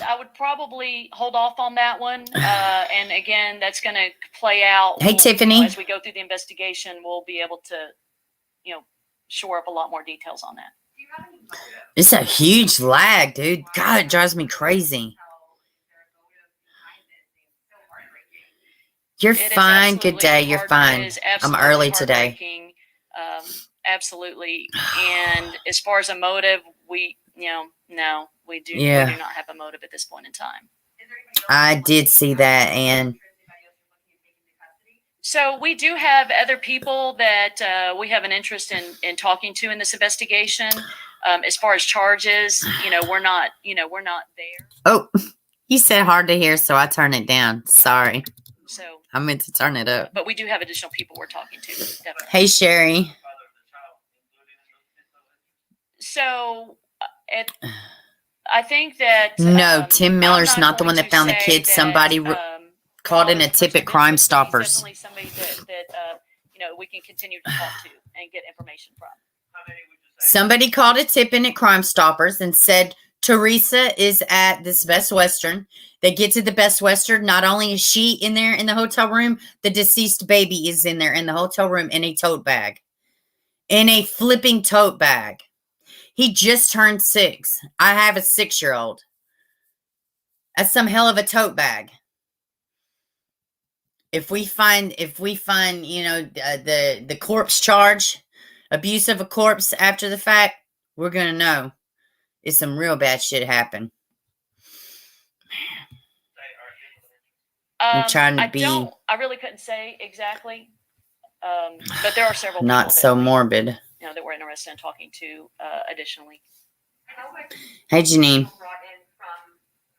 I would probably hold off on that one. And again, that's going to play out. Hey, Tiffany. As we go through the investigation, we'll be able to, shore up a lot more details on that. It's a huge lag, dude. God, it drives me crazy. You're fine. Good day. You're fine. I'm early today. Absolutely. And as far as a motive, no, we do not have a motive at this point in time. I did see that, and so we do have other people that we have an interest in talking to in this investigation. As far as charges, we're not there. Oh, you said hard to hear, so I turned it down. Sorry. So I meant to turn it up. But we do have additional people we're talking to. Definitely. Hey, Sherry. So, I think that no, Tim Miller's not the one that found the kids. Somebody called in a tip at Crime He's Stoppers. definitely somebody that we can continue to talk to and get information from. Somebody called a tip in at Crime Stoppers and said Teresa is at this Best Western. They get to the Best Western. Not only is she in there in the hotel room, the deceased baby is in there in the hotel room in a tote bag. In a flipping tote bag. He just turned 6. I have a 6-year-old. That's some hell of a tote bag. If we find, the corpse charge, abuse of a corpse after the fact, we're gonna know it's some real bad shit happened. I'm trying to I really couldn't say exactly, but there are several not people so that morbid. that we're interested in talking to additionally. Hey, Janine. Brought in from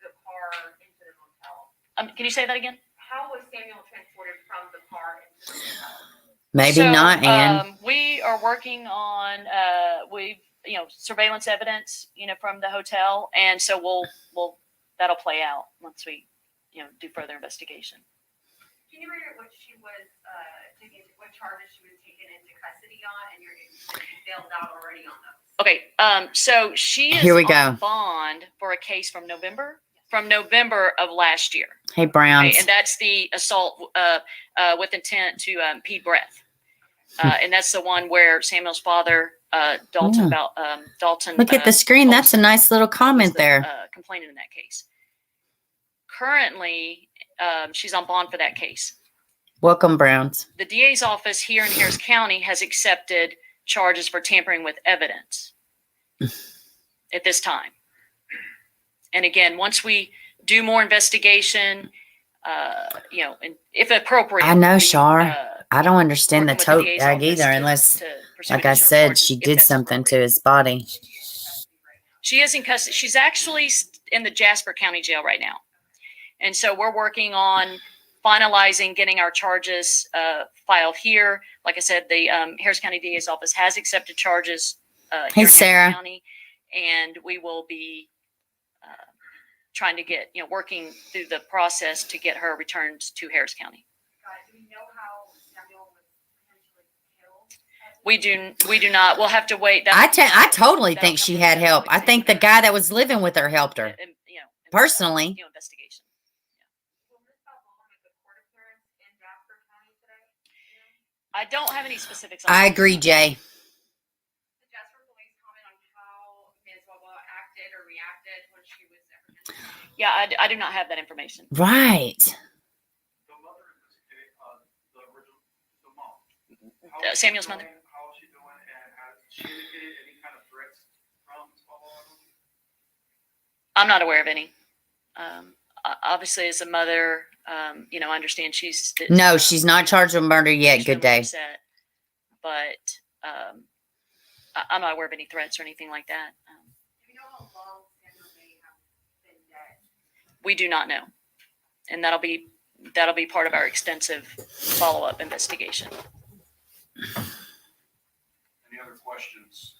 the car into the hotel. Can you say that again? How was Samuel transported from the car into the hotel? Maybe not, Ann. We are working on surveillance evidence, from the hotel, and so we'll that'll play out once we, do further investigation. Can you read what she was what charges she was taken into custody on, and you bailed out already on those? Okay, so she is Here we on go. bond for a case from November of last year. Hey, Browns. Okay, and that's the assault with intent to impede breath. And that's the one where Samuel's father, Dalton. Look at the screen. That's a Olson, nice little comment there. Complainant in that case. Currently, she's on bond for that case. Welcome, Browns. The DA's office here in Harris County has accepted charges for tampering with evidence at this time. And again, once we do more investigation, and if appropriate. I know, Shar. I don't understand the tote bag either, unless, like I said, she did something to his body. She is in custody. She's actually in the Jasper County Jail right now. And so we're working on finalizing getting our charges filed here. Like I said, the Harris County DA's office has accepted charges Hey, here in Sarah. Harris County, and we will be trying to get, working through the process to get her returned to Harris County. Do we know how Samuel was potentially killed? We do not. We'll have to wait. I totally think she had help. I think the guy that was living with her helped her. Personally. Investigation. I don't have any specifics on I that. agree, Jay. The Jasper police comment on how Ms. Wawa acted or reacted when she was apprehended? Yeah, I do not have that information. Right. The mother in this case, the mom. Samuel's mother. How is she doing, and has she indicated any kind of threats from Ms. Wawa? I'm not aware of any. Obviously, as a mother, I understand she's. No, she's not charged with murder yet. Good day. Upset, but I'm not aware of any threats or anything like that. Do you know how long Samuel may have been dead? We do not know, and that'll be part of our extensive follow-up investigation. Any other questions?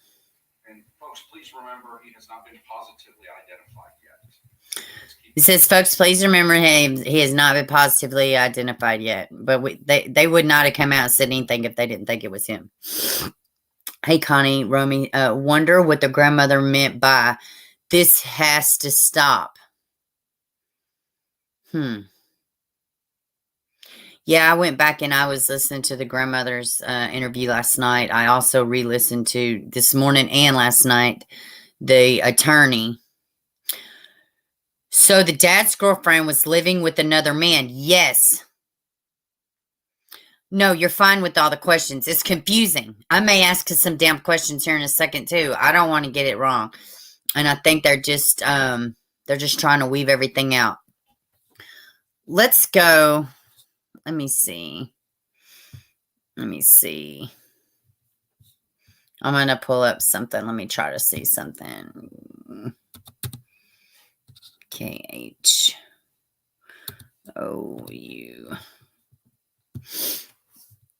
And folks, please remember, he has not been positively identified yet. It says, folks, please remember he has not been positively identified yet. But they would not have come out and said anything if they didn't think it was him. Hey, Connie, Romy, wonder what the grandmother meant by this has to stop. Yeah, I went back and I was listening to the grandmother's interview last night. I also re-listened to this morning and last night the attorney. So the dad's girlfriend was living with another man. Yes. No, you're fine with all the questions. It's confusing. I may ask you some damn questions here in a second too. I don't want to get it wrong. And I think they're just trying to weave everything out. Let's go. Let me see. I'm going to pull up something. Let me try to see something. KHOU.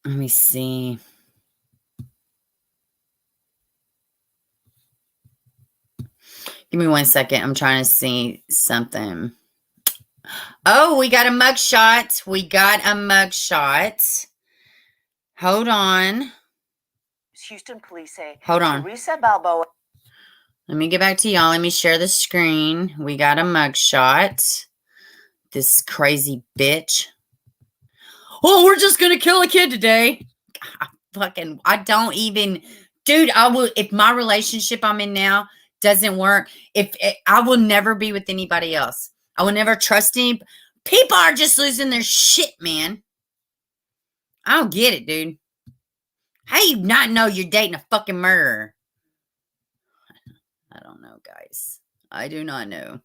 Let me see. Give me 1 second. I'm trying to see something. Oh, we got a mugshot. We got a mugshot. Hold on. Houston police say Hold on. Teresa Balboa. Let me get back to y'all. Let me share the screen. We got a mugshot. This crazy bitch. Oh, we're just gonna kill a kid today. I don't even, dude. I will, if my relationship I'm in now doesn't work, I will never be with anybody else. I will never trust any. People are just losing their shit, man. I don't get it, dude. How you not know you're dating a fucking murderer? I don't know, guys. I do not know.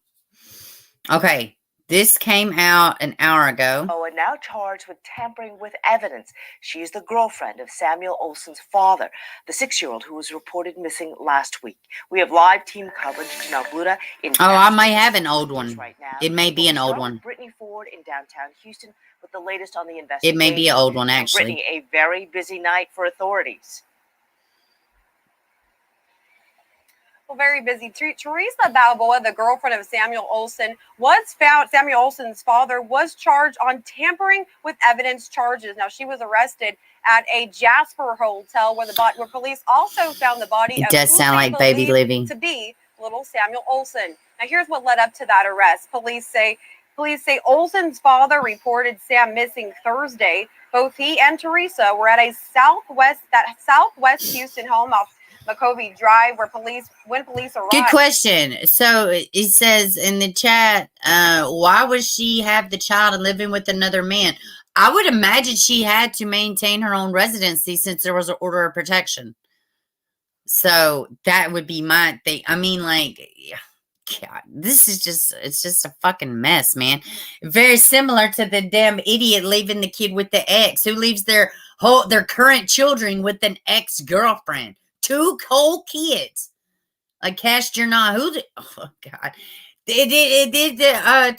Okay. This came out an hour ago. Now charged with tampering with evidence. She is the girlfriend of Samuel Olson's father, the 6-year-old who was reported missing last week. We have live team coverage to Nalbuda in. Oh, I may have an old one. Right now. It may be an old one. Brittany Ford in downtown Houston with the latest on the investigation. It may be an old one, actually. Brittany, a very busy night for authorities. Well, very busy. Teresa Balboa, the girlfriend of Samuel Olson, was found. Samuel Olson's father was charged on tampering with evidence charges. Now, she was arrested at a Jasper hotel where police also found the body It of does who sound they like baby believe Livy. to be little Samuel Olson. Now, here's what led up to that arrest. Police say Olson's father reported Sam missing Thursday. Both he and Teresa were at a southwest Houston home off McCovey Drive, when police arrived. Good question. So it says in the chat, why would she have the child living with another man? I would imagine she had to maintain her own residency since there was an order of protection. So that would be my thing. I mean, like, God, it's just a fucking mess, man. Very similar to the damn idiot leaving the kid with the ex, who leaves their current children with an ex-girlfriend. 2 whole kids. Like Cash Jernah. Oh, God.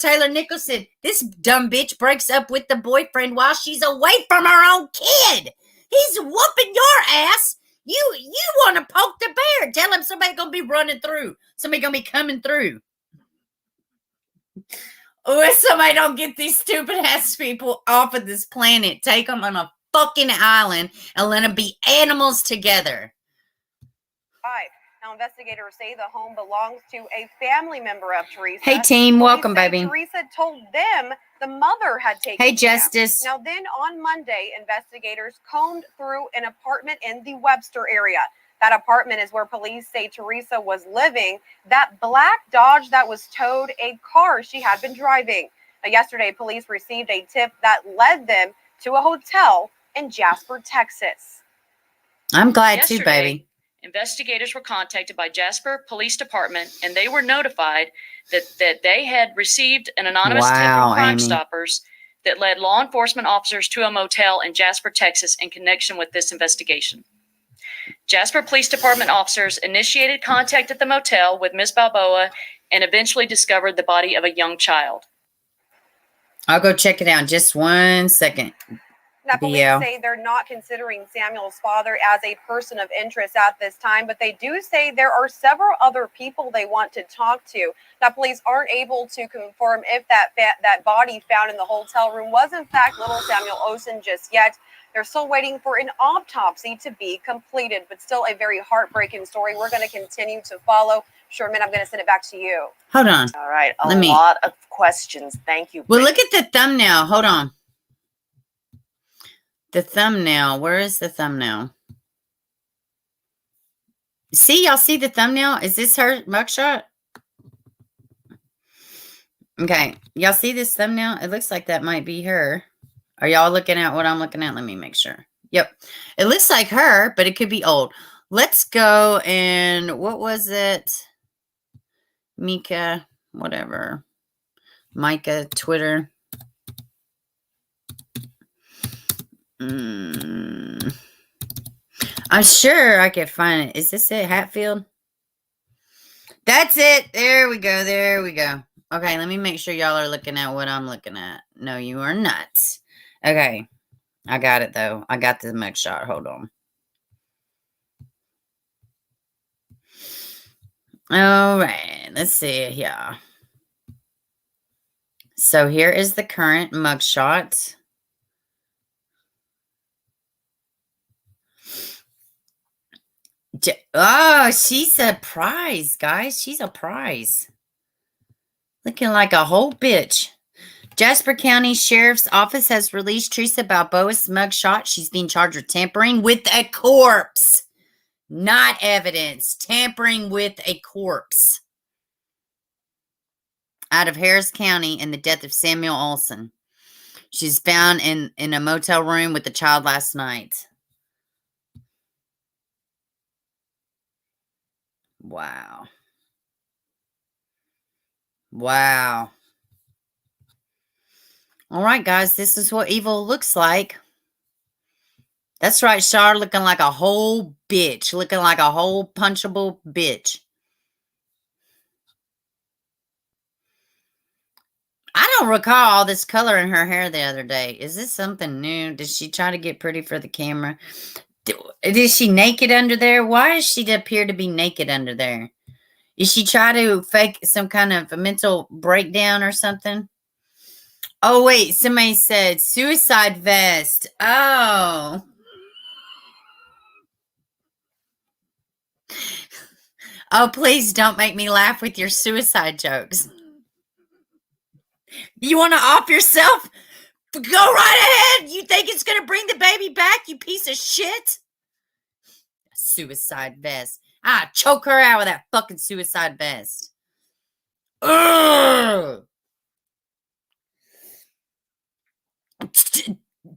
Taylor Nicholson. This dumb bitch breaks up with the boyfriend while she's away from her own kid. He's whooping your ass. You want to poke the bear. Tell him somebody's going to be running through. Somebody going to be coming through. Or if somebody don't get these stupid ass people off of this planet, take them on a fucking island and let them be animals together. Now, investigators say the home belongs to a family member of Teresa. Hey, team. Welcome, baby. Teresa told them the mother had taken Hey, Justice. Now, then on Monday, investigators combed through an apartment in the Webster area. That apartment is where police say Teresa was living. That black Dodge that was towed, a car she had been driving. Now, yesterday, police received a tip that led them to a hotel in Jasper, Texas. I'm glad too, baby. Investigators were contacted by Jasper Police Department, and they were notified that they had received an anonymous tip from Crime Stoppers that led law enforcement officers to a motel in Jasper, Texas, in connection with this investigation. Jasper Police Department officers initiated contact at the motel with Ms. Balboa and eventually discovered the body of a young child. I'll go check it out. Just 1 second. Now, police say they're not considering Samuel's father as a person of interest at this time, but they do say there are several other people they want to talk to. Now, police aren't able to confirm if that body found in the hotel room was in fact little Samuel Olson just yet. They're still waiting for an autopsy to be completed, but still a very heartbreaking story. We're going to continue to follow. Sherman, I'm going to send it back to you. Hold on. All right. A lot of questions. Thank you. Well, look at the thumbnail. Hold on. The thumbnail. Where is the thumbnail? See, y'all see the thumbnail? Is this her mugshot? Okay. Y'all see this thumbnail? It looks like that might be her. Are y'all looking at what I'm looking at? Let me make sure. Yep. It looks like her, but it could be old. Let's go and what was it? Mika, whatever. Micah, Twitter. I'm sure I could find it. Is this it? Hatfield? That's it. There we go. There we go. Okay, let me make sure y'all are looking at what I'm looking at. No, you are not. Okay. I got it, though. I got the mugshot. Hold on. All right. Let's see here. So here is the current mugshot. Oh, she's a prize, guys. She's a prize. Looking like a whole bitch. Jasper County Sheriff's Office has released Teresa Balboa's mugshot. She's being charged with tampering with a corpse. Not evidence. Tampering with a corpse. Out of Harris County in the death of Samuel Olson. She's found in a motel room with the child last night. Wow. Wow. All right, guys, this is what evil looks like. That's right, Char, looking like a whole bitch. Looking like a whole punchable bitch. I don't recall all this color in her hair the other day. Is this something new? Did she try to get pretty for the camera? Is she naked under there? Why does she appear to be naked under there? Is she try to fake some kind of a mental breakdown or something? Oh, wait. Somebody said suicide vest. Oh. Oh, please don't make me laugh with your suicide jokes. You want to off yourself? Go right ahead. You think it's going to bring the baby back, you piece of shit? Suicide vest. Choke her out with that fucking suicide vest. Ugh.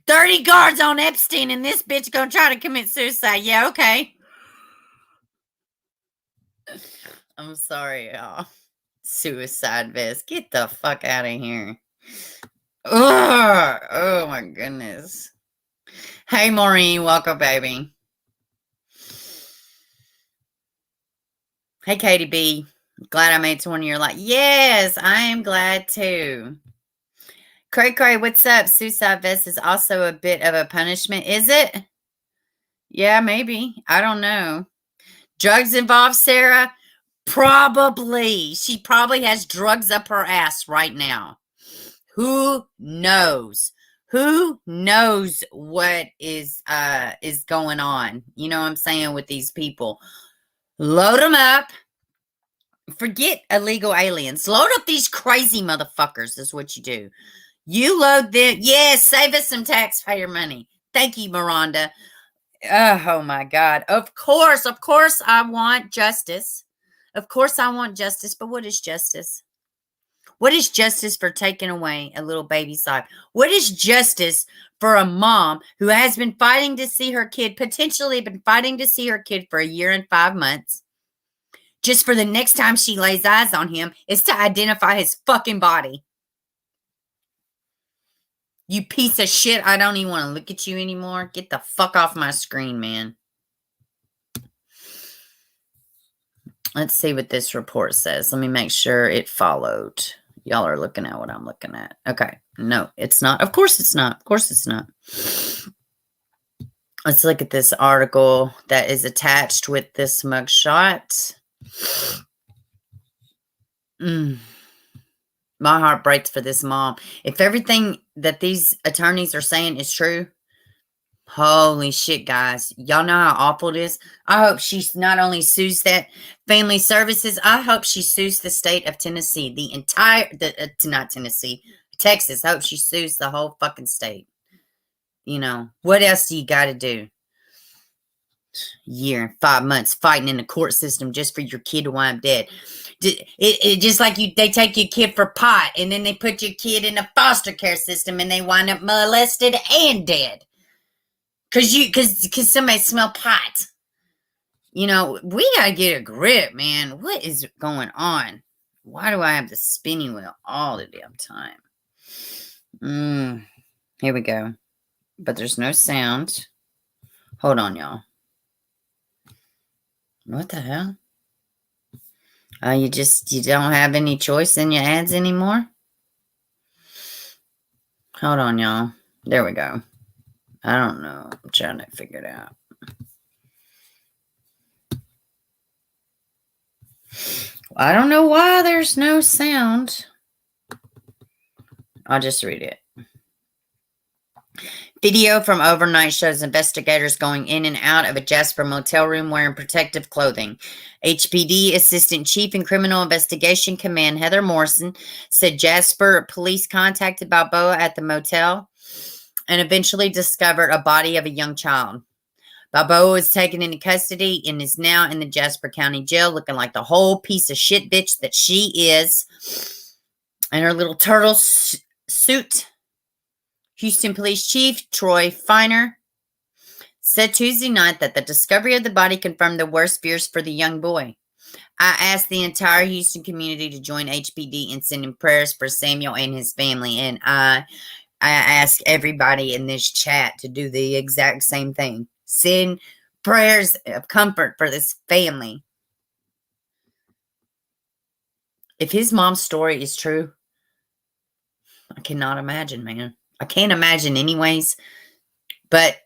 30 guards on Epstein and this bitch gonna try to commit suicide. Yeah, okay. I'm sorry, y'all. Suicide vest. Get the fuck out of here. Ugh. Oh my goodness. Hey, Maureen. Welcome, baby. Hey, Katie B. Glad I made it to one of your life. Yes, I am glad too. Cray, what's up? Suicide vest is also a bit of a punishment, is it? Yeah, maybe. I don't know. Drugs involved, Sarah? Probably. She probably has drugs up her ass right now. Who knows? Who knows what is going on? You know what I'm saying with these people? Load them up. Forget illegal aliens. Load up these crazy motherfuckers is what you do. You load them. Yes, save us some taxpayer money. Thank you, Miranda. Oh, my God. Of course I want justice. Of course I want justice, but what is justice? What is justice for taking away a little baby's life? What is justice for a mom who has been fighting to see her kid, potentially been fighting to see her kid for 1 year and 5 months, just for the next time she lays eyes on him is to identify his fucking body? You piece of shit. I don't even want to look at you anymore. Get the fuck off my screen, man. Let's see what this report says. Let me make sure it followed. Y'all are looking at what I'm looking at. Okay. No, it's not. Of course it's not. Of course it's not. Let's look at this article that is attached with this mugshot. My heart breaks for this mom. If everything that these attorneys are saying is true, holy shit, guys. Y'all know how awful it is? I hope she not only sues that family services, I hope she sues the state of Tennessee. The entire, not Tennessee, Texas. I hope she sues the whole fucking state. You know, what else do you got to do? 1 year and 5 months fighting in the court system just for your kid to wind up dead. It just like they take your kid for pot and then they put your kid in a foster care system and they wind up molested and dead. Cause somebody smell pot. You know, we gotta get a grip, man. What is going on? Why do I have the spinning wheel all the damn time? Here we go. But there's no sound. Hold on, y'all. What the hell? You don't have any choice in your ads anymore? Hold on, y'all. There we go. I don't know. I'm trying to figure it out. I don't know why there's no sound. I'll just read it. Video from overnight shows investigators going in and out of a Jasper motel room wearing protective clothing. HPD Assistant Chief in Criminal Investigation Command Heather Morrison said Jasper police contacted Balboa at the motel and eventually discovered a body of a young child. Balboa was taken into custody and is now in the Jasper County Jail looking like the whole piece of shit bitch that she is. And her little turtle suit. Houston Police Chief Troy Finer said Tuesday night that the discovery of the body confirmed the worst fears for the young boy. I asked the entire Houston community to join HPD in sending prayers for Samuel and his family, and I ask everybody in this chat to do the exact same thing. Send prayers of comfort for this family. If his mom's story is true, I cannot imagine, man. I can't imagine anyways, but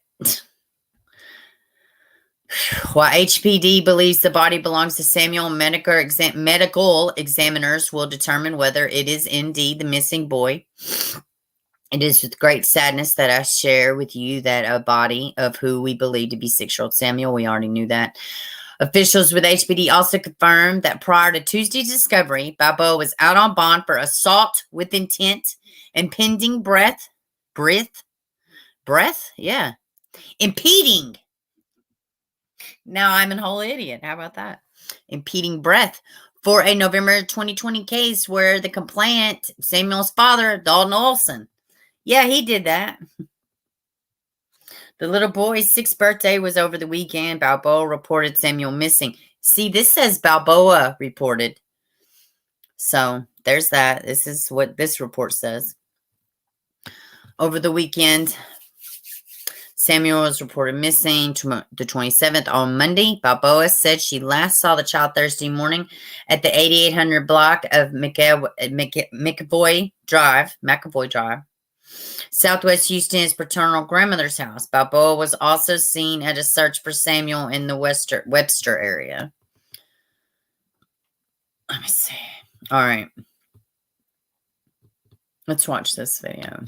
while HPD believes the body belongs to Samuel, medical examiners will determine whether it is indeed the missing boy. It is with great sadness that I share with you that a body of who we believe to be 6-year-old Samuel, we already knew that. Officials with HPD also confirmed that prior to Tuesday's discovery, Balboa was out on bond for assault with intent and pending impeding. Now I'm a whole idiot. How about that? Impeding breath for a November 2020 case where the complainant, Samuel's father, Dalton Olson. Yeah, he did that. The little boy's 6th birthday was over the weekend. Balboa reported Samuel missing. See, this says Balboa reported. So there's that. This is what this report says. Over the weekend, Samuel was reported missing the 27th. On Monday, Balboa said she last saw the child Thursday morning at the 8800 block of McAvoy Drive, Southwest Houston, his paternal grandmother's house. Balboa was also seen at a search for Samuel in the Webster area. Let me see. All right. Let's watch this video.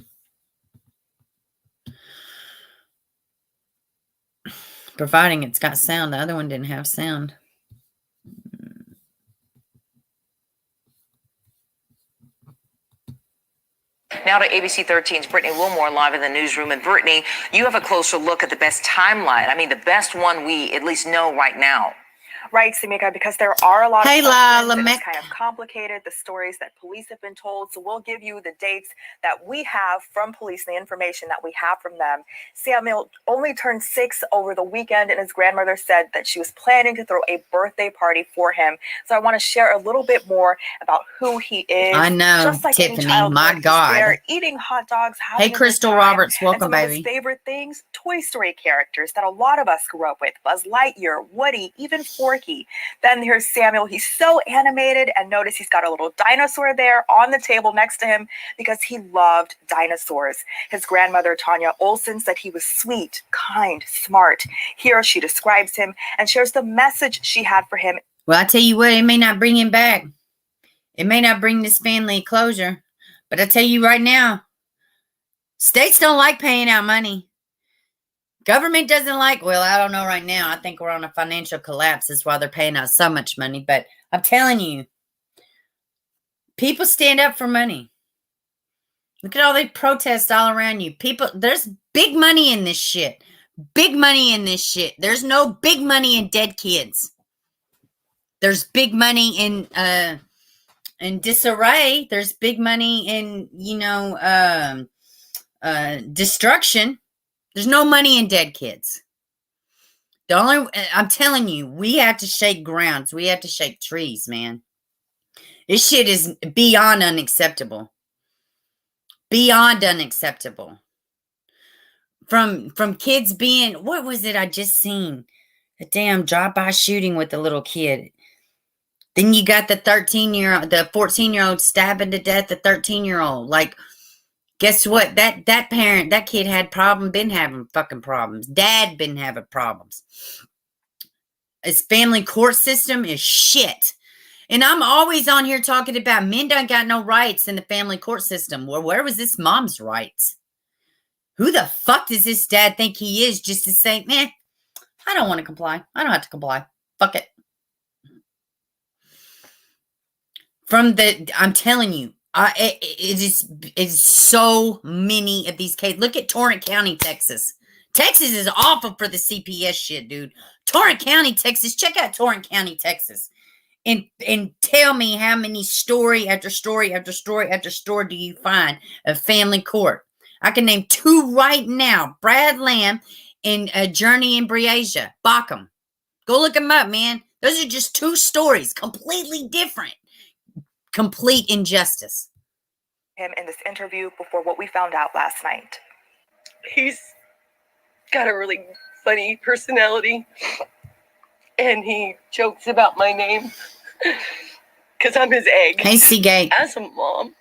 Providing it's got sound. The other one didn't have sound. Now to ABC 13's Brittany Wilmore live in the newsroom. And Brittany, you have a closer look at the best timeline. I mean, the best one we at least know right now. Right, Samika, because there are a lot of questions and it's kind of complicated, the stories that police have been told. So we'll give you the dates that we have from police, the information that we have from them. Samuel only turned 6 over the weekend, and his grandmother said that she was planning to throw a birthday party for him. So I want to share a little bit more about who he is. I know, just like Tiffany, child, my God. there, eating hot dogs, Hey, Crystal Roberts, welcome, baby. His favorite things, Toy Story characters that a lot of us grew up with. Buzz Lightyear, Woody, even Forky. Then here's Samuel. He's so animated, and notice he's got a little dinosaur there on the table next to him because he loved dinosaurs. His grandmother, Tanya Olson, said he was sweet, kind, smart. Here she describes him and shares the message she had for him. Well, I tell you what, it may not bring him back. It may not bring this family closure. But I tell you right now, states don't like paying out money. Government doesn't like, well, I don't know right now. I think we're on a financial collapse. That's why they're paying out so much money. But I'm telling you, people stand up for money. Look at all the protests all around you. People, there's big money in this shit. Big money in this shit. There's no big money in dead kids. There's big money in disarray. There's big money in, destruction. There's no money in dead kids. I'm telling you, we have to shake grounds. We have to shake trees, man. This shit is beyond unacceptable. Beyond unacceptable. From kids being, what was it I just seen? A damn drive-by shooting with a little kid. Then you got the 14-year-old stabbing to death the 13-year-old. Like, guess what? That kid had been having fucking problems. Dad been having problems. His family court system is shit. And I'm always on here talking about men don't got no rights in the family court system. Well, where was this mom's rights? Who the fuck does this dad think he is just to say, man, I don't want to comply. I don't have to comply. Fuck it. I'm telling you, it is so many of these cases. Look at Torrance County, Texas. Texas is awful for the CPS shit, dude. Torrance County, Texas. Check out Torrance County, Texas. And tell me how many story after story after story after story do you find of family court? I can name 2 right now. Brad Lamb and Journey and Breasia. Bockham. Go look them up, man. Those are just 2 stories. Completely different. Complete injustice. Him in this interview before what we found out last night. He's got a really funny personality. And he jokes about my name. Because I'm his egg. Hey, Seagate. As a mom.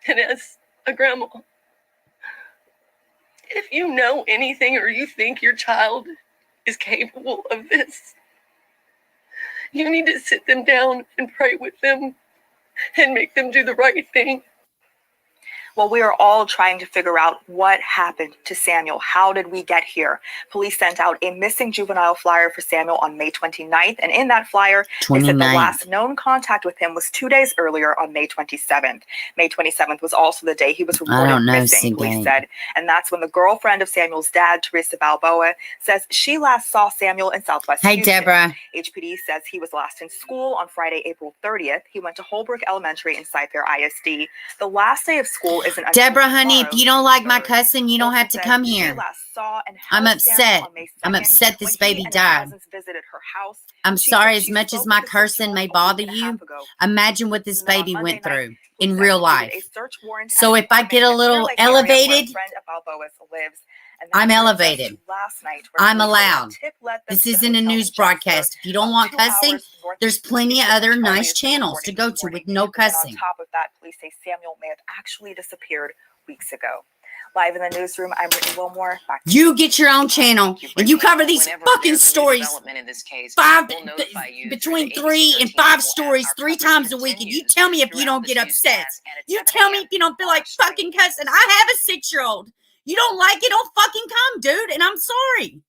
And as a grandma. If you know anything or you think your child is capable of this, you need to sit them down and pray with them and make them do the right thing. Well, we are all trying to figure out what happened to Samuel. How did we get here? Police sent out a missing juvenile flyer for Samuel on May 29th. And in that flyer, they said the last known contact with him was 2 days earlier on May 27th. May 27th was also the day he was reported missing, police said. And that's when the girlfriend of Samuel's dad, Teresa Balboa, says she last saw Samuel in Southwest Houston. Deborah. HPD says he was last in school on Friday, April 30th. He went to Holbrook Elementary and Cyfair ISD. The last day of school Deborah, honey, if you don't like my cousin, you don't have to come here. I'm upset. I'm upset this baby died. I'm sorry, as much as my cursing may bother you, imagine what this baby went through in real life. So if I get a little elevated, I'm elevated. I'm allowed. This isn't a news broadcast. If you don't want cussing, there's plenty of other nice channels to go to with no cussing. On top of that, police say Samuel may have actually disappeared weeks ago. Live in the newsroom, I'm Brittany Wilmore. You get your own channel and you cover these fucking stories. Between 3 and 5 stories 3 times a week, and you tell me if you don't get upset. You tell me if you don't feel like fucking cussing. I have a 6-year-old. You don't like it, don't fucking come, dude. And I'm sorry.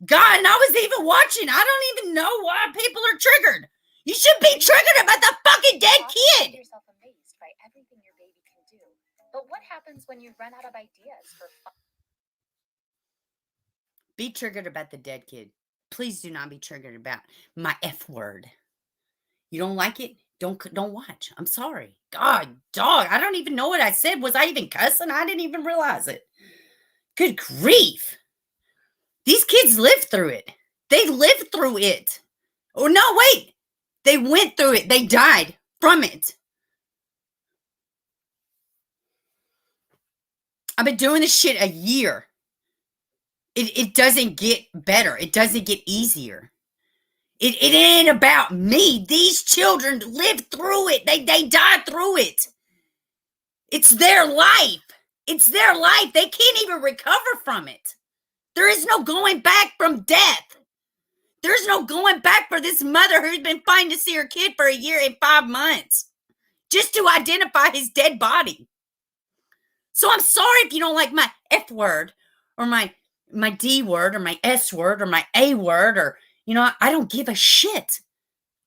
God, and I was even watching. I don't even know why people are triggered. You should be triggered about the fucking dead kid. Yourself amazed by everything your baby can do. But what happens when you run out of ideas for fun? Be triggered about the dead kid. Please do not be triggered about my F word. You don't like it? Don't watch. I'm sorry. God, dog, I don't even know what I said. Was I even cussing? I didn't even realize it. Good grief. These kids lived through it. They lived through it. Oh, no, wait. They went through it. They died from it. I've been doing this shit a year. It doesn't get better. It doesn't get easier. It ain't about me. These children lived through it. They died through it. It's their life. It's their life. They can't even recover from it. There is no going back from death. There's no going back for this mother who's been fighting to see her kid for 1 year and 5 months just to identify his dead body. So I'm sorry if you don't like my F word or my D word or my S word or my A word or, you know, I don't give a shit.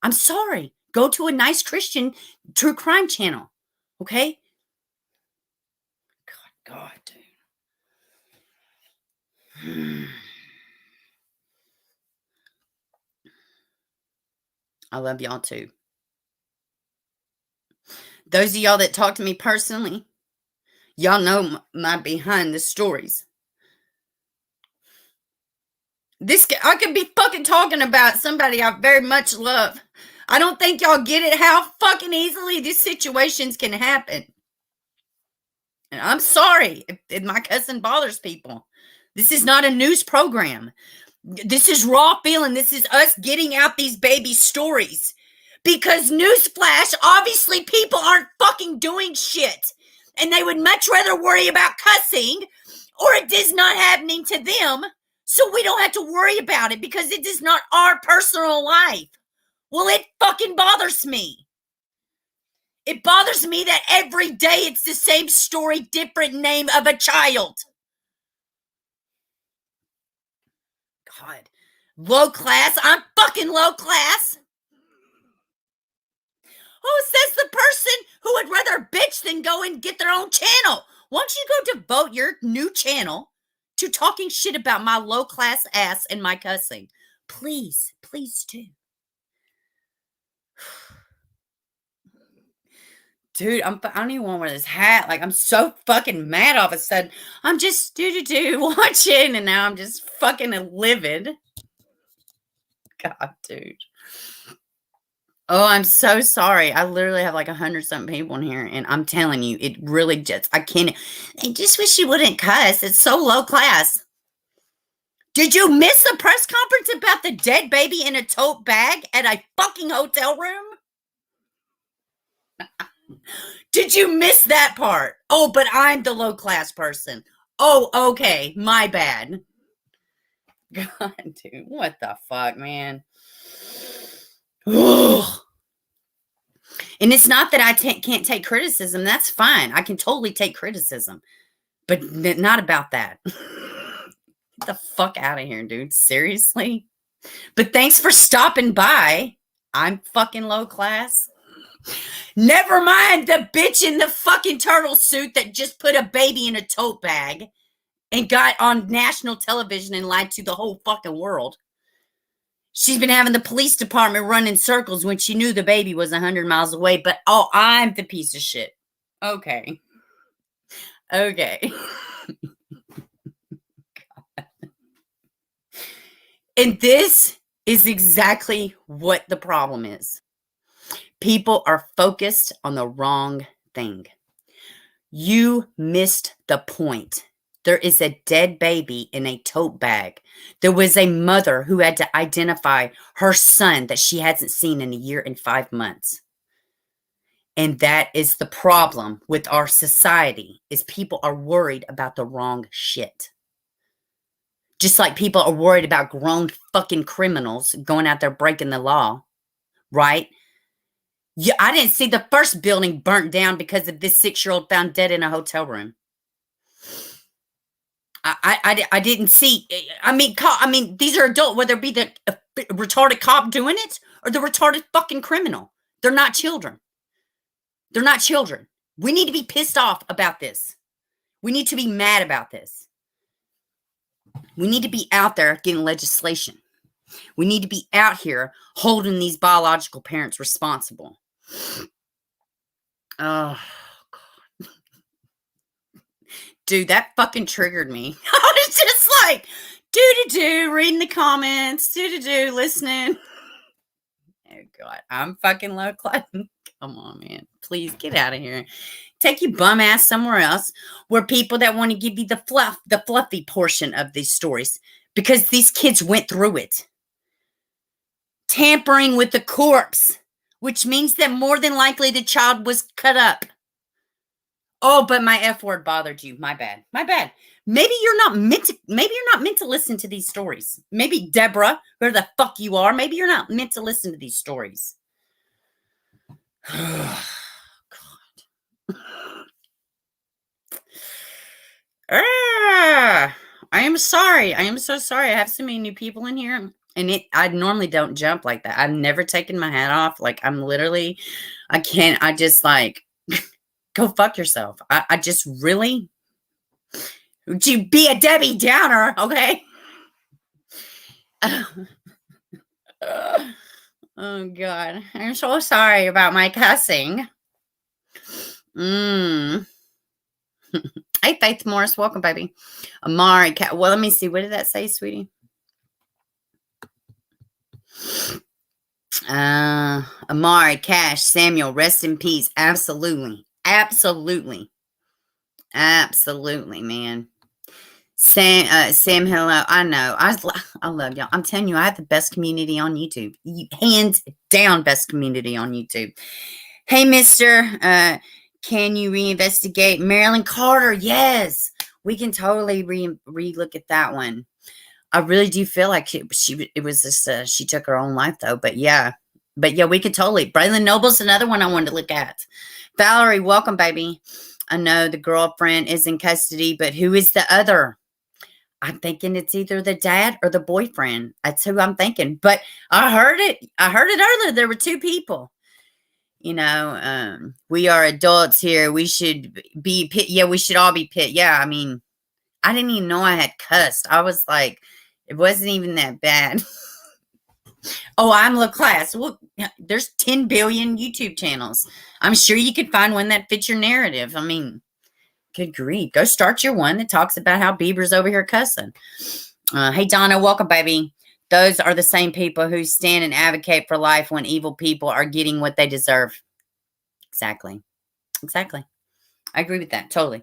I'm sorry. Go to a nice Christian true crime channel. Okay? God, dude. I love y'all too. Those of y'all that talk to me personally, y'all know my behind the stories. I could be fucking talking about somebody I very much love. I don't think y'all get it how fucking easily these situations can happen. And I'm sorry if my cousin bothers people. This is not a news program. This is raw feeling. This is us getting out these baby stories. Because newsflash, obviously people aren't fucking doing shit. And they would much rather worry about cussing or it is not happening to them so we don't have to worry about it because it is not our personal life. Well, it fucking bothers me. It bothers me that every day it's the same story, different name of a child. God. Low class? I'm fucking low class. Oh, says the person who would rather bitch than go and get their own channel. Why don't you go devote your new channel to talking shit about my low class ass and my cussing? Please, please do. Dude, I don't even want to wear this hat. Like, I'm so fucking mad all of a sudden. I'm just watching, and now I'm just fucking livid. God, dude. Oh, I'm so sorry. I literally have like 100-something people in here, and I'm telling you, it really just, I just wish you wouldn't cuss. It's so low class. Did you miss the press conference about the dead baby in a tote bag at a fucking hotel room? Did you miss that part? Oh, but I'm the low class person. Oh, okay. My bad. God, dude. What the fuck, man? Ugh. And it's not that I can't take criticism. That's fine. I can totally take criticism. But not about that. Get the fuck out of here, dude. Seriously? But thanks for stopping by. I'm fucking low class. Never mind the bitch in the fucking turtle suit that just put a baby in a tote bag and got on national television and lied to the whole fucking world. She's been having the police department run in circles when she knew the baby was 100 miles away. But, oh, I'm the piece of shit. Okay. Okay. And this is exactly what the problem is. People are focused on the wrong thing. You missed the point. There is a dead baby in a tote bag. There was a mother who had to identify her son that she hasn't seen in 1 year and 5 months. And that is the problem with our society, is people are worried about the wrong shit. Just like people are worried about grown fucking criminals going out there breaking the law, right? Yeah, I didn't see the first building burnt down because of this 6-year-old found dead in a hotel room. I didn't see. I mean, these are adult, whether it be the retarded cop doing it or the retarded fucking criminal. They're not children. They're not children. We need to be pissed off about this. We need to be mad about this. We need to be out there getting legislation. We need to be out here holding these biological parents responsible. Oh, God. Dude, that fucking triggered me. I was just like, reading the comments, listening. Oh, God. I'm fucking low class. Come on, man. Please get out of here. Take your bum ass somewhere else where people that want to give you the fluffy portion of these stories, because these kids went through it. Tampering with the corpse, which means that more than likely the child was cut up. Oh, but my F word bothered you. My bad. My bad. Maybe you're not meant to listen to these stories. Maybe Deborah, where the fuck you are, maybe you're not meant to listen to these stories. God. I am sorry. I am so sorry. I have so many new people in here. And I normally don't jump like that. I've never taken my hat off. Like, I'm literally, I just like, go fuck yourself. I just really, would you be a Debbie Downer, okay? Oh, God. I'm so sorry about my cussing. Hey, Faith Morris. Welcome, baby. Amari. Well, let me see. What did that say, sweetie? Amari, Cash, Samuel, rest in peace. Absolutely. Absolutely. Absolutely, man. Sam, hello. I know. I love y'all. I'm telling you, I have the best community on YouTube. Hands down best community on YouTube. Hey, mister, can you reinvestigate Marilyn Carter? Yes. We can totally re-look at that one. I really do feel like it was just, she took her own life though. But yeah, we could totally. Braylon Noble's another one I wanted to look at. Valerie, welcome, baby. I know the girlfriend is in custody, but who is the other? I'm thinking it's either the dad or the boyfriend. That's who I'm thinking. But I heard it earlier. There were two people. You know, we are adults here. We should be pit. Yeah, we should all be pit. Yeah, I mean, I didn't even know I had cussed. I was like, it wasn't even that bad. Oh, I'm low class. Well, there's 10 billion YouTube channels. I'm sure you could find one that fits your narrative. I mean, good grief. Go start your one that talks about how Bieber's over here cussing. Hey, Donna, welcome, baby. Those are the same people who stand and advocate for life when evil people are getting what they deserve. Exactly. I agree with that. Totally.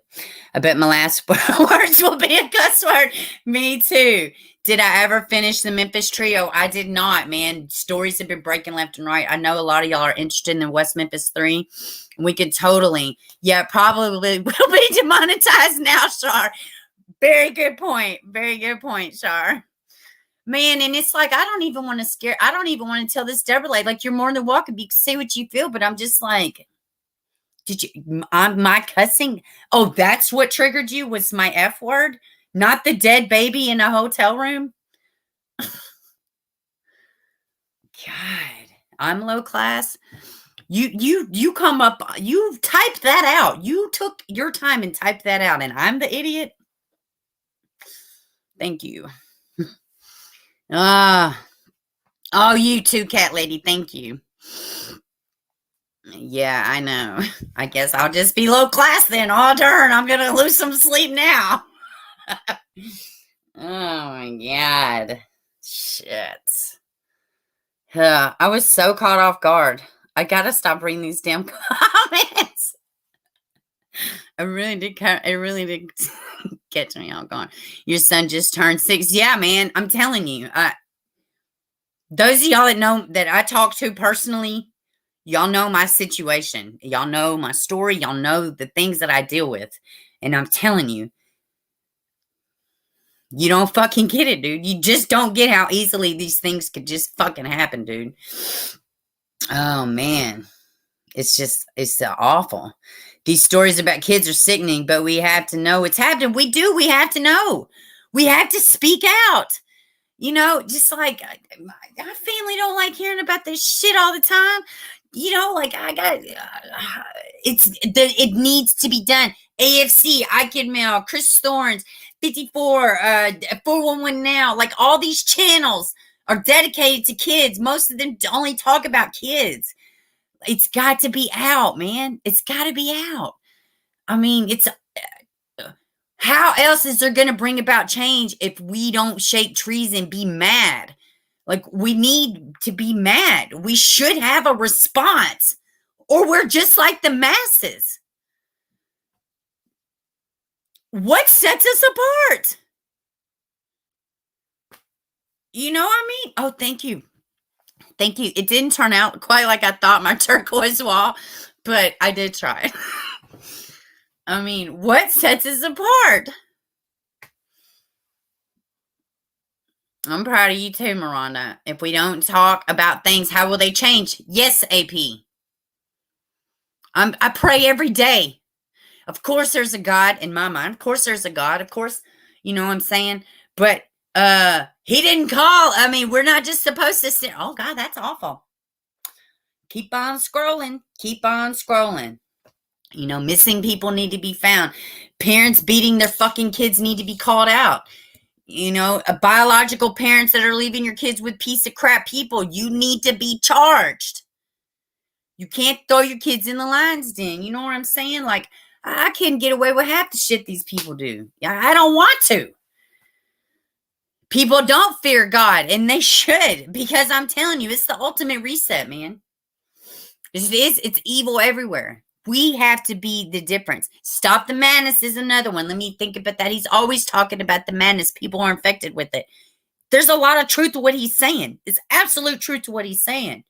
I bet my last words will be a cuss word. Me too. Did I ever finish the Memphis Trio? I did not, man. Stories have been breaking left and right. I know a lot of y'all are interested in the West Memphis 3. We could totally, probably will be demonetized now, Shar. Very good point, Shar. Man, and it's like, I don't even want to tell this Deborah, like, you're more than welcome. You can say what you feel, but I'm just like, my cussing? Oh, that's what triggered you, was my F word? Not the dead baby in a hotel room? God, I'm low class. You come up, you typed that out. You took your time and typed that out, and I'm the idiot? Thank you. Oh, you too, cat lady. Thank you. Yeah, I know. I guess I'll just be low class then. Oh, darn. I'm going to lose some sleep now. Oh, my God. Shit. I was so caught off guard. I got to stop reading these damn comments. It really did catch me off guard. Your son just turned 6. Yeah, man. I'm telling you. Those of y'all that know that I talk to personally, y'all know my situation. Y'all know my story. Y'all know the things that I deal with. And I'm telling you, you don't fucking get it, dude. You just don't get how easily these things could just fucking happen, dude. Oh, man. It's awful. These stories about kids are sickening, but we have to know it's happening. We have to know. We have to speak out. You know, just like my family don't like hearing about this shit all the time. You know, like it needs to be done. AFC, I Kid Mail, Chris Thorns, 54, 411 Now, like all these channels are dedicated to kids. Most of them only talk about kids. It's got to be out, man. It's got to be out. I mean, how else is there going to bring about change if we don't shake trees and be mad? Like, we need to be mad. We should have a response, or we're just like the masses. What sets us apart? You know what I mean? Oh, thank you. Thank you. It didn't turn out quite like I thought, my turquoise wall, but I did try. I mean, what sets us apart? I'm proud of you too, Miranda. If we don't talk about things, how will they change? Yes, AP. I pray every day. Of course there's a God in my mind. Of course there's a God. Of course, you know what I'm saying? But he didn't call. I mean, we're not just supposed to sit. Oh, God, that's awful. Keep on scrolling. Keep on scrolling. You know, missing people need to be found. Parents beating their fucking kids need to be called out. You know, biological parents that are leaving your kids with piece of crap people, you need to be charged. You can't throw your kids in the lion's den. You know what I'm saying? Like, I can't get away with half the shit these people do. I don't want to. People don't fear God, and they should, because I'm telling you, it's the ultimate reset, man. It's evil everywhere. We have to be the difference. Stop the madness is another one. Let me think about that. He's always talking about the madness. People are infected with it. There's a lot of truth to what he's saying. It's absolute truth to what he's saying.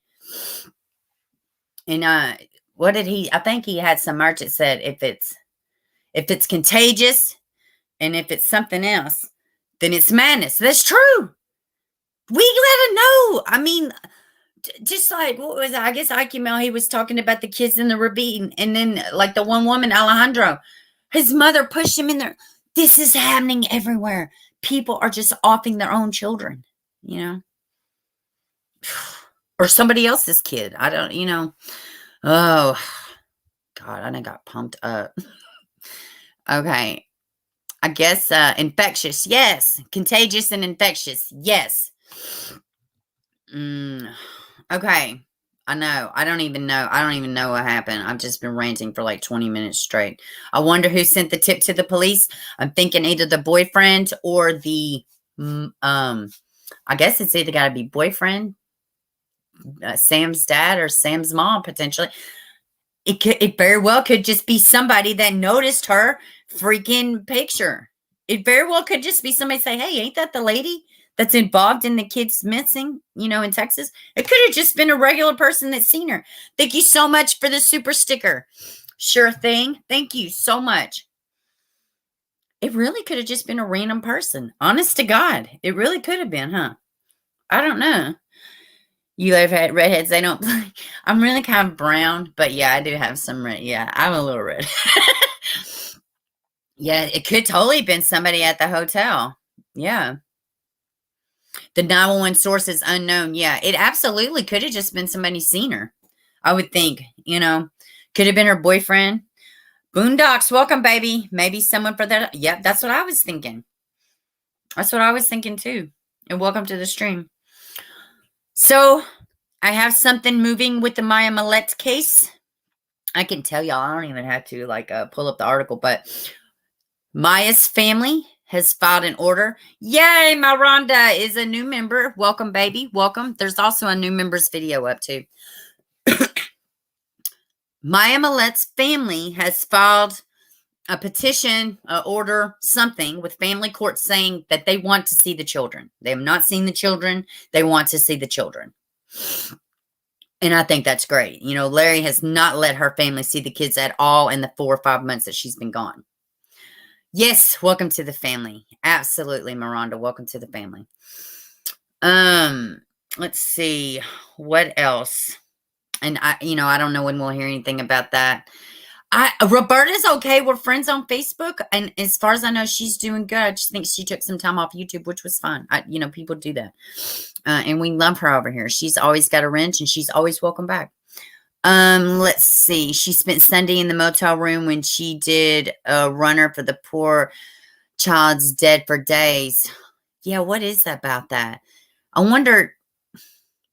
And what did he? I think he had some merch that said if it's contagious, and if it's something else, then it's madness. That's true. We gotta know. I mean, just like, what was it? I guess Ikemel, he was talking about the kids in the ravine, and then like the one woman, Alejandro, his mother pushed him in there. This is happening everywhere. People are just offing their own children, you know, or somebody else's kid. I don't, you know. Oh God, I done got pumped up. Okay. I guess infectious. Yes. Contagious and infectious. Yes. Okay. I know. I don't even know. I don't even know what happened. I've just been ranting for like 20 minutes straight. I wonder who sent the tip to the police. I'm thinking either the boyfriend or the, I guess it's either got to be boyfriend, Sam's dad, or Sam's mom, potentially. It very well could just be somebody that noticed her freaking picture. It very well could just be somebody say, hey, ain't that the lady that's involved in the kids missing, you know, in Texas? It could have just been a regular person that's seen her. Thank you so much for the super sticker. Sure thing. Thank you so much. It really could have just been a random person. Honest to God. It really could have been, huh? I don't know. You have had redheads. They don't play. I'm really kind of brown, but yeah, I do have some red. Yeah, I'm a little red. Yeah, it could totally have been somebody at the hotel. Yeah. The 911 source is unknown. Yeah, it absolutely could have just been somebody seen her. I would think, you know, could have been her boyfriend. Boondocks, welcome, baby. Maybe someone for that. Yep, that's what I was thinking. That's what I was thinking too. And welcome to the stream. So I have something moving with the Maya Millett case. I can tell y'all, I don't even have to like pull up the article, but Maya's family has filed an order. Yay, Miranda is a new member. Welcome, baby. Welcome. There's also a new members video up too. Maya Millett's family has filed a petition, order, something with family court saying that they want to see the children. They have not seen the children. They want to see the children. And I think that's great. You know, Larry has not let her family see the kids at all in the 4 or 5 months that she's been gone. Yes, welcome to the family. Absolutely, Miranda. Welcome to the family. Let's see what else. And I don't know when we'll hear anything about that. Roberta's okay. We're friends on Facebook, and as far as I know, she's doing good. I just think she took some time off YouTube, which was fine. People do that, and we love her over here. She's always got a wrench, and she's always welcome back. Let's see. She spent Sunday in the motel room when she did a runner for the poor child's dead for days. Yeah, what is that about that? I wonder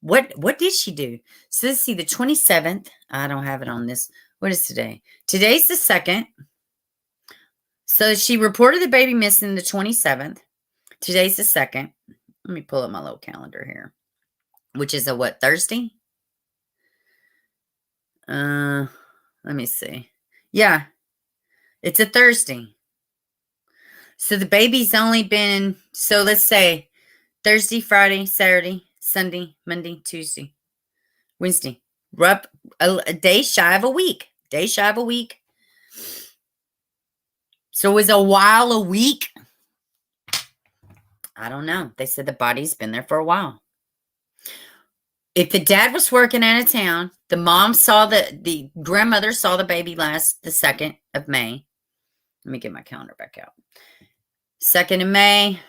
what did she do? So let's see, the 27th. I don't have it on this. What is today? Today's the 2nd. So she reported the baby missing the 27th. Today's the 2nd. Let me pull up my little calendar here. Which is a what, Thursday? Let me see. Yeah. It's a Thursday. So the baby's only been, so let's say Thursday, Friday, Saturday, Sunday, Monday, Tuesday, Wednesday. A day shy of a week. Day shy of a week. So is a while a week? I don't know. They said the body's been there for a while. If the dad was working out of town, the mom saw the grandmother saw the baby the 2nd of May. Let me get my calendar back out. 2nd of May.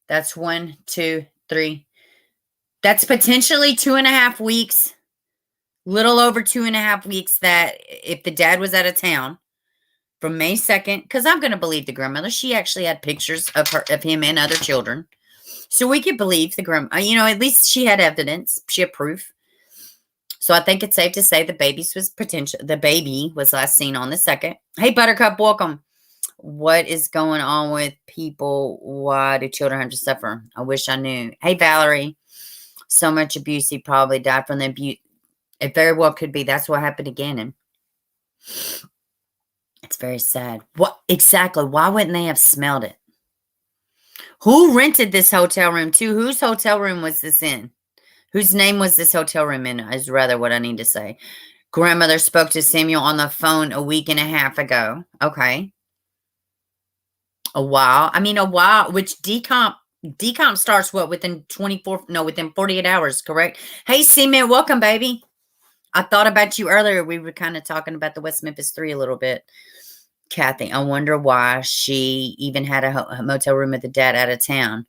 That's 1, 2, 3. That's potentially 2.5 weeks. Little over 2.5 weeks that if the dad was out of town from May 2nd, because I'm going to believe the grandmother. She actually had pictures of him and other children. So we could believe the grandma, at least she had evidence. She had proof. So I think it's safe to say the baby was last seen on the 2nd. Hey, Buttercup, welcome. What is going on with people? Why do children have to suffer? I wish I knew. Hey, Valerie. So much abuse. He probably died from the abuse. It very well could be. That's what happened to Gannon. It's very sad. What exactly? Why wouldn't they have smelled it? Who rented this hotel room too? Whose hotel room was this in? Whose name was this hotel room in? Is rather what I need to say. Grandmother spoke to Samuel on the phone a week and a half ago. Okay. A while. I mean, a while, which decomp starts what, within 48 hours, correct? Hey, Cement, welcome, baby. I thought about you earlier. We were kind of talking about the West Memphis 3 a little bit. Kathy, I wonder why she even had a motel room with the dad out of town.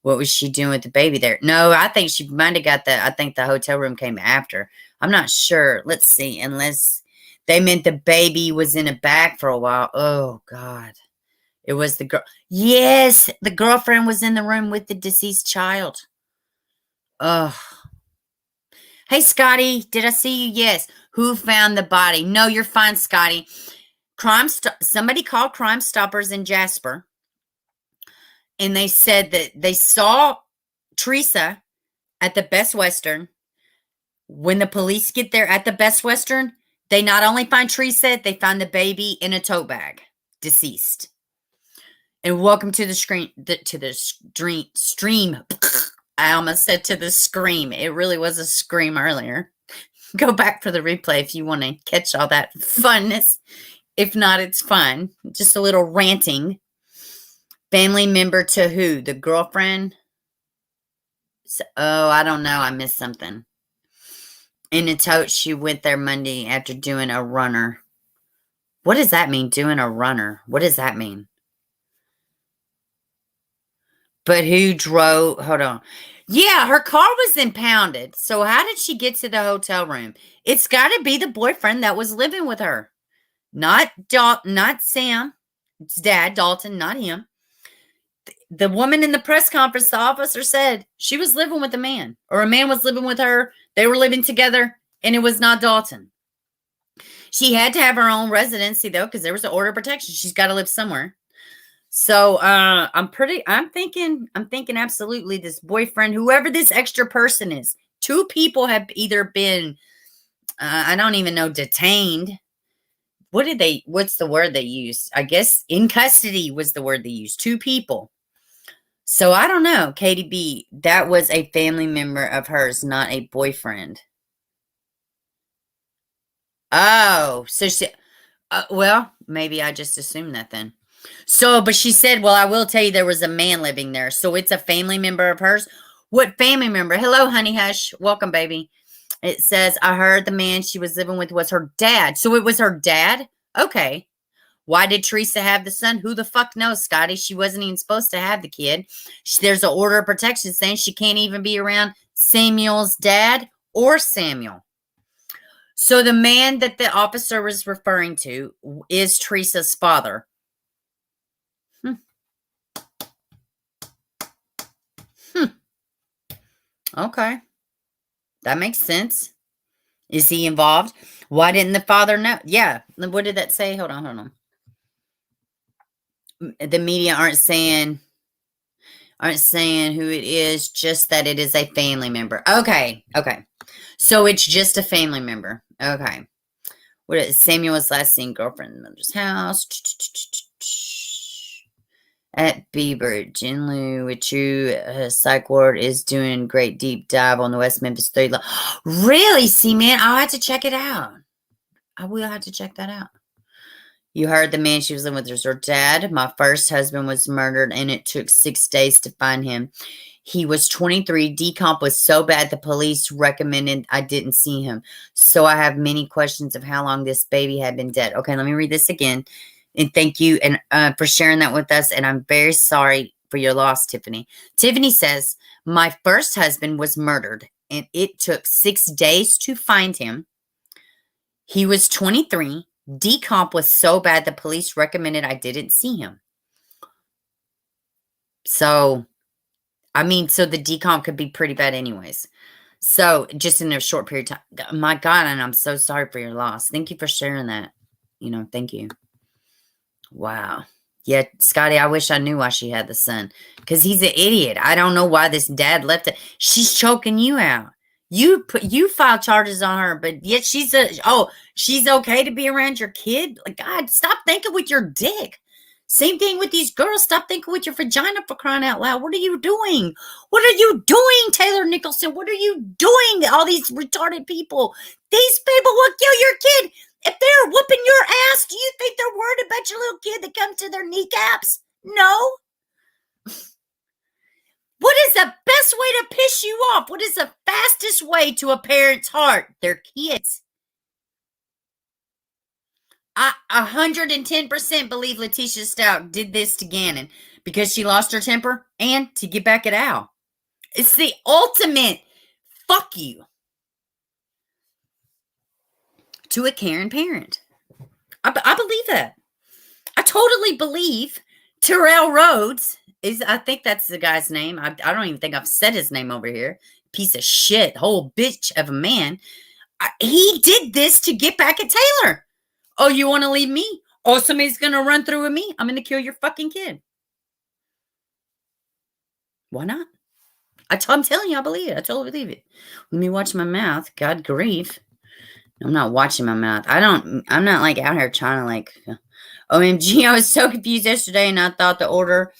What was she doing with the baby there? No, I think she might have got I think the hotel room came after. I'm not sure. Let's see. Unless they meant the baby was in a bag for a while. Oh, God. It was the girl. Yes, the girlfriend was in the room with the deceased child. Ugh. Hey, Scotty, did I see you? Yes. Who found the body? No, you're fine, Scotty. Somebody called Crime Stoppers in Jasper, and they said that they saw Teresa at the Best Western. When the police get there at the Best Western, they not only find Teresa, they find the baby in a tote bag, deceased. And welcome to the stream. I almost said to the scream. It really was a scream earlier. Go back for the replay if you want to catch all that funness. If not, it's fun. Just a little ranting. Family member to who? The girlfriend? Oh, I don't know. I missed something. In a tote, she went there Monday after doing a runner. What does that mean, doing a runner? What does that mean? But who drove? Hold on. Yeah, her car was impounded. So how did she get to the hotel room? It's got to be the boyfriend that was living with her. Not Sam. It's dad, Dalton, not him. The woman in the press conference, the officer said she was living with a man. Or a man was living with her. They were living together. And it was not Dalton. She had to have her own residency, though, because there was an order of protection. She's got to live somewhere. So I'm thinking absolutely this boyfriend, whoever this extra person is, 2 people have either been, I don't even know, detained. What's the word they used? I guess in custody was the word they used. 2 people. So I don't know, Katie B, that was a family member of hers, not a boyfriend. Oh, so she, well, maybe I just assumed that then. So, but she said, well, I will tell you there was a man living there. So it's a family member of hers. What family member? Hello, honey hush. Welcome, baby. It says, I heard the man she was living with was her dad. So it was her dad? Okay. Why did Teresa have the son? Who the fuck knows, Scotty? She wasn't even supposed to have the kid. There's an order of protection saying she can't even be around Samuel's dad or Samuel. So the man that the officer was referring to is Teresa's father. Okay. That makes sense. Is he involved? Why didn't the father know? Yeah. What did that say? Hold on. The media aren't saying who it is, just that it is a family member. Okay. So it's just a family member. Okay. What is Samuel was last seen girlfriend in mother's house. At Bieber, Jinlu, with you, psych ward is doing great deep dive on the West Memphis 3. Really? See, man, I'll have to check it out. I will have to check that out. You heard the man she was living with was her dad. My first husband was murdered, and it took 6 days to find him. He was 23. Decomp was so bad the police recommended I didn't see him. So I have many questions of how long this baby had been dead. Okay, let me read this again. And thank you for sharing that with us. And I'm very sorry for your loss, Tiffany. Tiffany says, my first husband was murdered, and it took 6 days to find him. He was 23. Decomp was so bad the police recommended I didn't see him. So, I mean, so the decomp could be pretty bad anyways. So, just in a short period of time. My God, and I'm so sorry for your loss. Thank you for sharing that. Thank you. Wow. Yeah, Scotty, I wish I knew why she had the son. Because he's an idiot. I don't know why this dad left it. She's choking you out. You filed charges on her, but yet she's okay to be around your kid? Like, God, stop thinking with your dick. Same thing with these girls. Stop thinking with your vagina, for crying out loud. What are you doing? What are you doing, Taylor Nicholson? What are you doing? All these retarded people. These people will kill your kid. If they're whooping your ass, do you think they're worried about your little kid that comes to their kneecaps? No. What is the best way to piss you off? What is the fastest way to a parent's heart? Their kids. I 110% believe Letitia Stauch did this to Gannon because she lost her temper and to get back at Al. It's the ultimate fuck you to a caring parent. I believe that. I totally believe Terrell Rhodes is, I think that's the guy's name. I don't even think I've said his name over here. Piece of shit, whole bitch of a man. He did this to get back at Taylor. Oh, you want to leave me? Oh, somebody's going to run through with me? I'm going to kill your fucking kid. Why not? I'm telling you, I believe it. I totally believe it. Let me watch my mouth. God grief. I'm not watching my mouth. I'm not like out here trying to like, OMG, I was so confused yesterday and I thought the order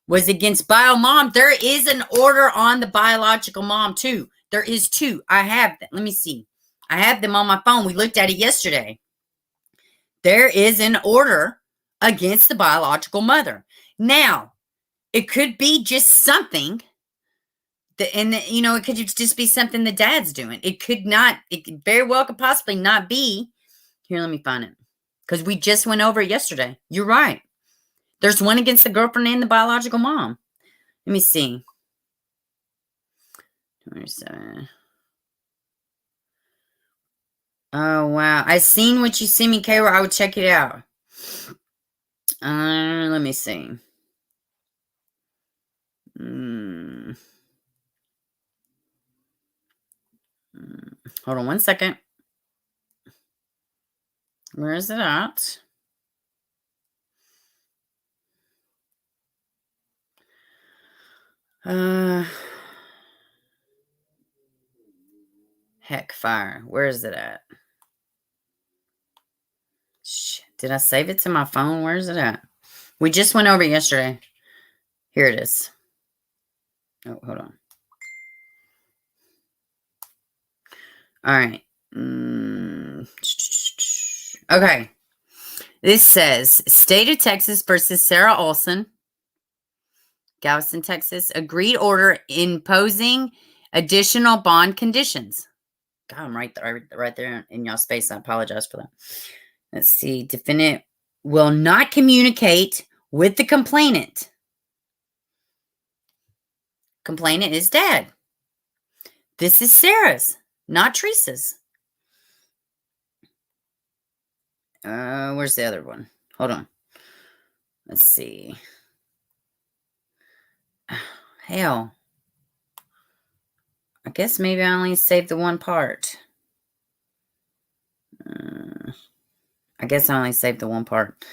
was against bio mom. There is an order on the biological mom too. There is two. I have them. Let me see. I have them on my phone. We looked at it yesterday. There is an order against the biological mother. Now, it could be just something that, and you know, it could just be something the dad's doing. It could very well could possibly not be. Here, let me find it. Because we just went over it yesterday. You're right. There's one against the girlfriend and the biological mom. Let me see. 27. Oh, wow. I seen what you sent me, Kayla. I would check it out. Let me see. Hold on one second. Where is it at? Heck fire. Where is it at? Shit. Did I save it to my phone? Where is it at? We just went over it yesterday. Here it is. Oh, hold on. All right. Okay. This says, State of Texas versus Sarah Olson, Galveston, Texas, agreed order imposing additional bond conditions. God, I'm right there in y'all's face. I apologize for that. Let's see. Defendant will not communicate with the complainant. Complainant is dad. This is Sarah's, not Teresa's. Where's the other one? Hold on. Let's see. Hell. I guess maybe I only saved the one part. I guess I only saved the one part.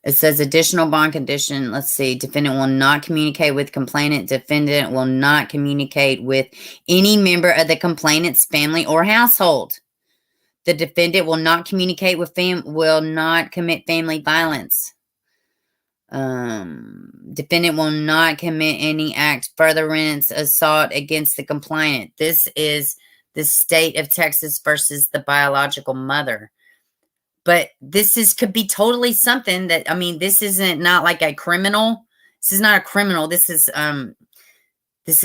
It says additional bond condition. Let's see. Defendant will not communicate with complainant. Defendant will not communicate with any member of the complainant's family or household. The defendant will not communicate with will not commit family violence. Defendant will not commit any act, furtherance, assault against the complainant. This is the state of Texas versus the biological mother. But this could be totally something that, I mean, this isn't not like a criminal. This is not a criminal. This is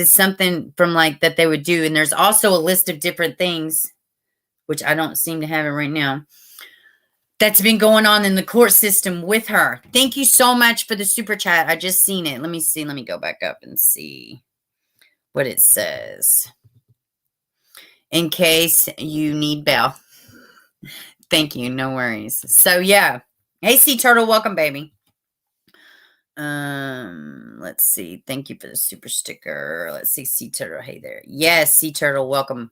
something from like that they would do. And there's also a list of different things, which I don't seem to have it right now, that's been going on in the court system with her. Thank you so much for the super chat. I just seen it. Let me see. Let me go back up and see what it says. In case you need bail. Thank you. No worries. So, yeah. Hey, Sea Turtle. Welcome, baby. Let's see. Thank you for the super sticker. Let's see. Sea Turtle. Hey there. Yes, Sea Turtle. Welcome.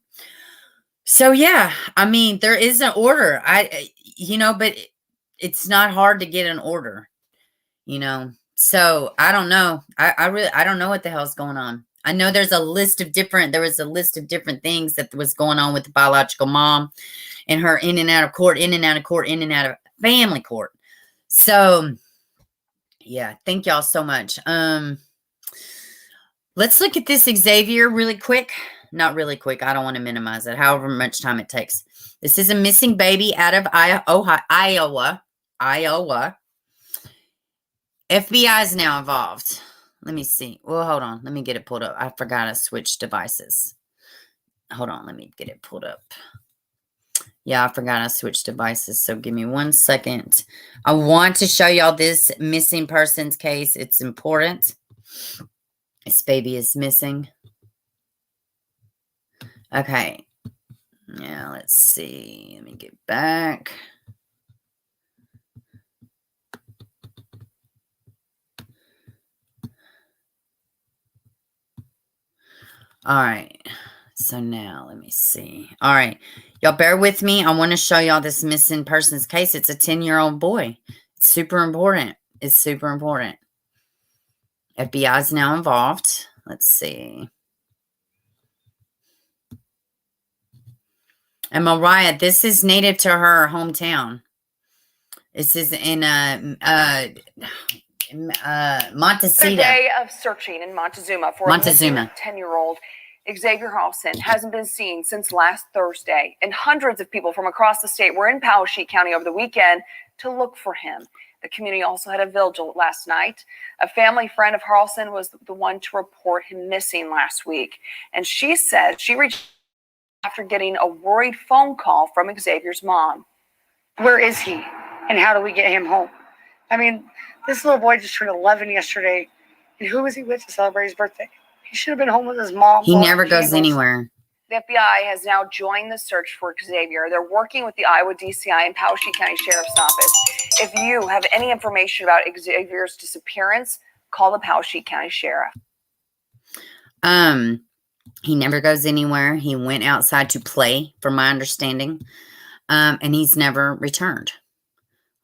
So, yeah. I mean, there is an order. But it's not hard to get an order, So, I don't know. I don't know what the hell's going on. I know there was a list of different things that was going on with the biological mom and her in and out of court, in and out of court, in and out of family court. So, yeah, thank y'all so much. Let's look at this Xavier really quick. Not really quick. I don't want to minimize it, however much time it takes. This is a missing baby out of Iowa. FBI is now involved. Let me see. Well, hold on. Let me get it pulled up. I forgot to switch devices. Hold on. Let me get it pulled up. Yeah, I forgot I switched devices. So give me 1 second. I want to show y'all this missing persons case. It's important. This baby is missing. Okay. Now let's see. Let me get back. All right. So now let me see. All right. Y'all bear with me. I want to show y'all this missing persons case. It's a 10-year-old boy. It's super important. It's super important. FBI is now involved. Let's see. And Mariah, this is native to her hometown. This is in Montecito. A day of searching in Montezuma for a 10-year-old. Xavier Harrelson hasn't been seen since last Thursday, and hundreds of people from across the state were in Poweshiek County over the weekend to look for him. The community also had a vigil last night. A family friend of Harrelson was the one to report him missing last week, and she said she reached after getting a worried phone call from Xavier's mom. Where is he, and how do we get him home? I mean, this little boy just turned 11 yesterday, and who was he with to celebrate his birthday? He should have been home with his mom. He never goes anywhere. The FBI has now joined the search for Xavier. They're working with the Iowa DCI and Poweshiek County Sheriff's Office. If you have any information about Xavier's disappearance, call the Poweshiek County Sheriff. He never goes anywhere. He went outside to play, from my understanding, and he's never returned.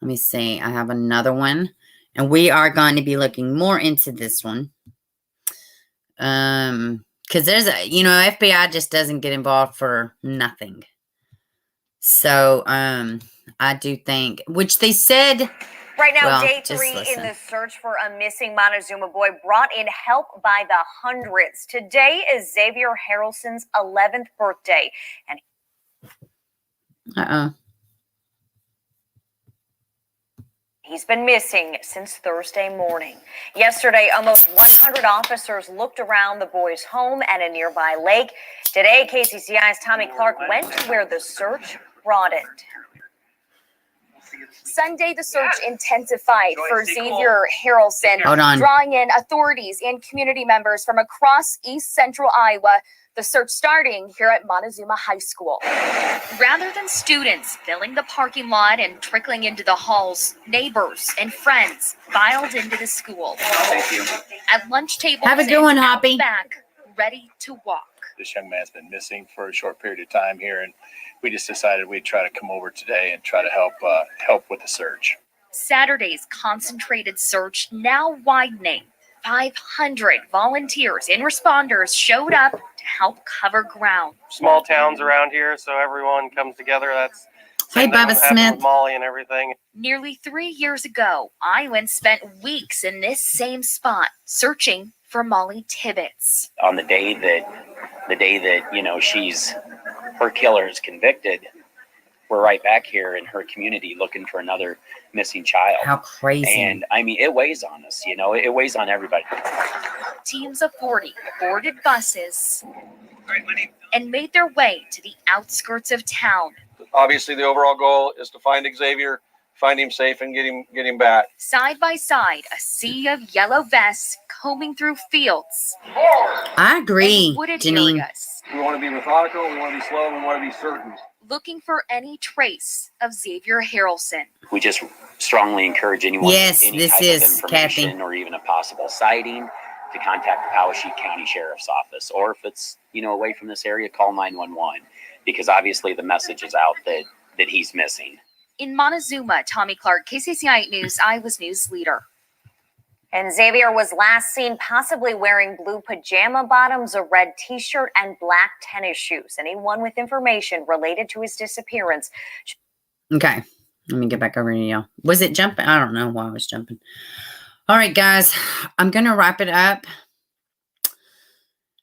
Let me see. I have another one, and we are going to be looking more into this one. Because there's a, FBI just doesn't get involved for nothing. So, I do think, which they said. Right now, day 3 in the search for a missing Montezuma boy brought in help by the hundreds. Today is Xavier Harrelson's 11th birthday. And he's been missing since Thursday morning. Yesterday, almost 100 officers looked around the boy's home and a nearby lake. Today, KCCI's Tommy Clark went to where the search broadened. Sunday, the search intensified for Xavier Harrelson, drawing in authorities and community members from across East Central Iowa. The search starting here at Montezuma High School. Rather than students filling the parking lot and trickling into the halls, neighbors and friends filed into the school. Thank you. At lunch tables, have a good one, Hoppy. Back, ready to walk. This young man's been missing for a short period of time here, and we just decided we'd try to come over today and try to help with the search. Saturday's concentrated search now widening. 500 volunteers and responders showed up to help cover ground. Small towns around here, so everyone comes together. That's hey, Bubba Smith. With Molly and everything. Nearly 3 years ago, Iowans spent weeks in this same spot searching for Molly Tibbetts. On the day that her killer is convicted, we're right back here in her community looking for another missing child. How crazy. And I mean, it weighs on us, it weighs on everybody. Teams of 40 boarded buses and made their way to the outskirts of town. Obviously, the overall goal is to find Xavier, find him safe, and get him back. Side by side, a sea of yellow vests combing through fields. I agree, Janine. We want to be methodical, we want to be slow, we want to be certain. Looking for any trace of Xavier Harrelson. We just strongly encourage anyone with any type of information Kathy. Or even a possible sighting to contact the Poweshiek County Sheriff's Office. Or if it's, away from this area, call 911. Because obviously the message is out that he's missing. In Montezuma, Tommy Clark, KCCI 8 News, Iowa's news leader. And Xavier was last seen possibly wearing blue pajama bottoms, a red t-shirt, and black tennis shoes. Anyone with information related to his disappearance. Okay. Let me get back over to y'all. Was it jumping? I don't know why I was jumping. All right, guys. I'm going to wrap it up.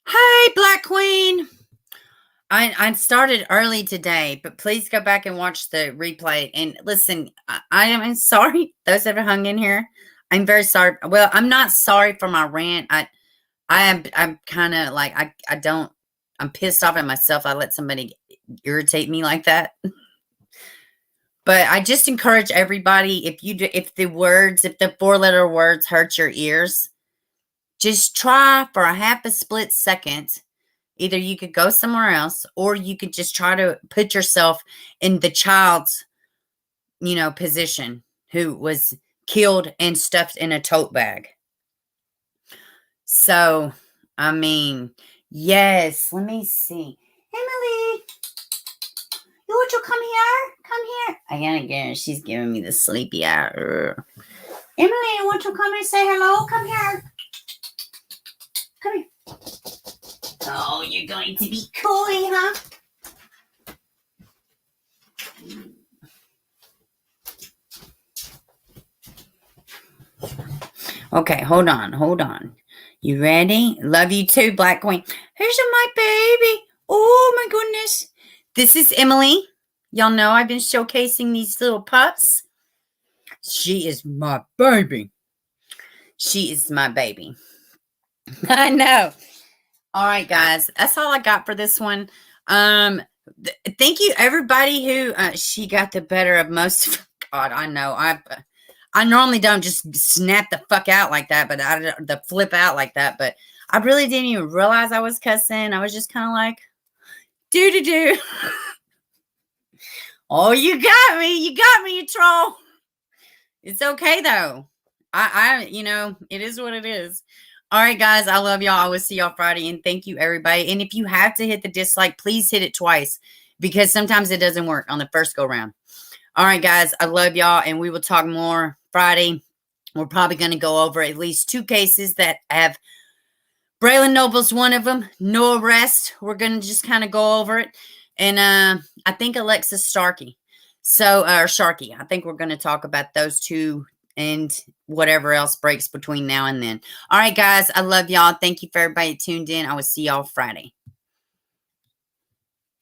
Hey, Black Queen. I started early today, but please go back and watch the replay. And listen, I am sorry, those that have hung in here. I'm very sorry. Well, I'm not sorry for my rant. I'm kind of like, I'm pissed off at myself. I let somebody irritate me like that. But I just encourage everybody, if the 4-letter words hurt your ears, just try for a half a split second. Either you could go somewhere else, or you could just try to put yourself in the child's, position, who was killed and stuffed in a tote bag. So, I mean, yes, let me see. Emily, you want to come here? Come here. I gotta get her. She's giving me the sleepy eye. Emily, you want to come and say hello? Come here. Come here. Oh, you're going to be coy, huh? Okay, hold on. You ready? Love you too, Black Queen. Here's my baby. Oh, my goodness. This is Emily. Y'all know I've been showcasing these little pups. She is my baby. She is my baby. I know. All right, guys. That's all I got for this one. Thank you, everybody who she got the better of most. God, I know. I normally don't just snap the fuck out like that, but the flip out like that. But I really didn't even realize I was cussing. I was just kind of like, do. Oh, you got me, you troll. It's okay though. It is what it is. All right, guys, I love y'all. I will see y'all Friday, and thank you, everybody. And if you have to hit the dislike, please hit it twice, because sometimes it doesn't work on the first go round. All right, guys, I love y'all, and we will talk more Friday. We're probably going to go over at least 2 cases that have Braylon Noble's one of them. No arrest. We're going to just kind of go over it. And I think Alexis Starkey. Sharkey. I think we're going to talk about those 2 and whatever else breaks between now and then. All right, guys, I love y'all. Thank you for everybody tuned in. I will see y'all Friday.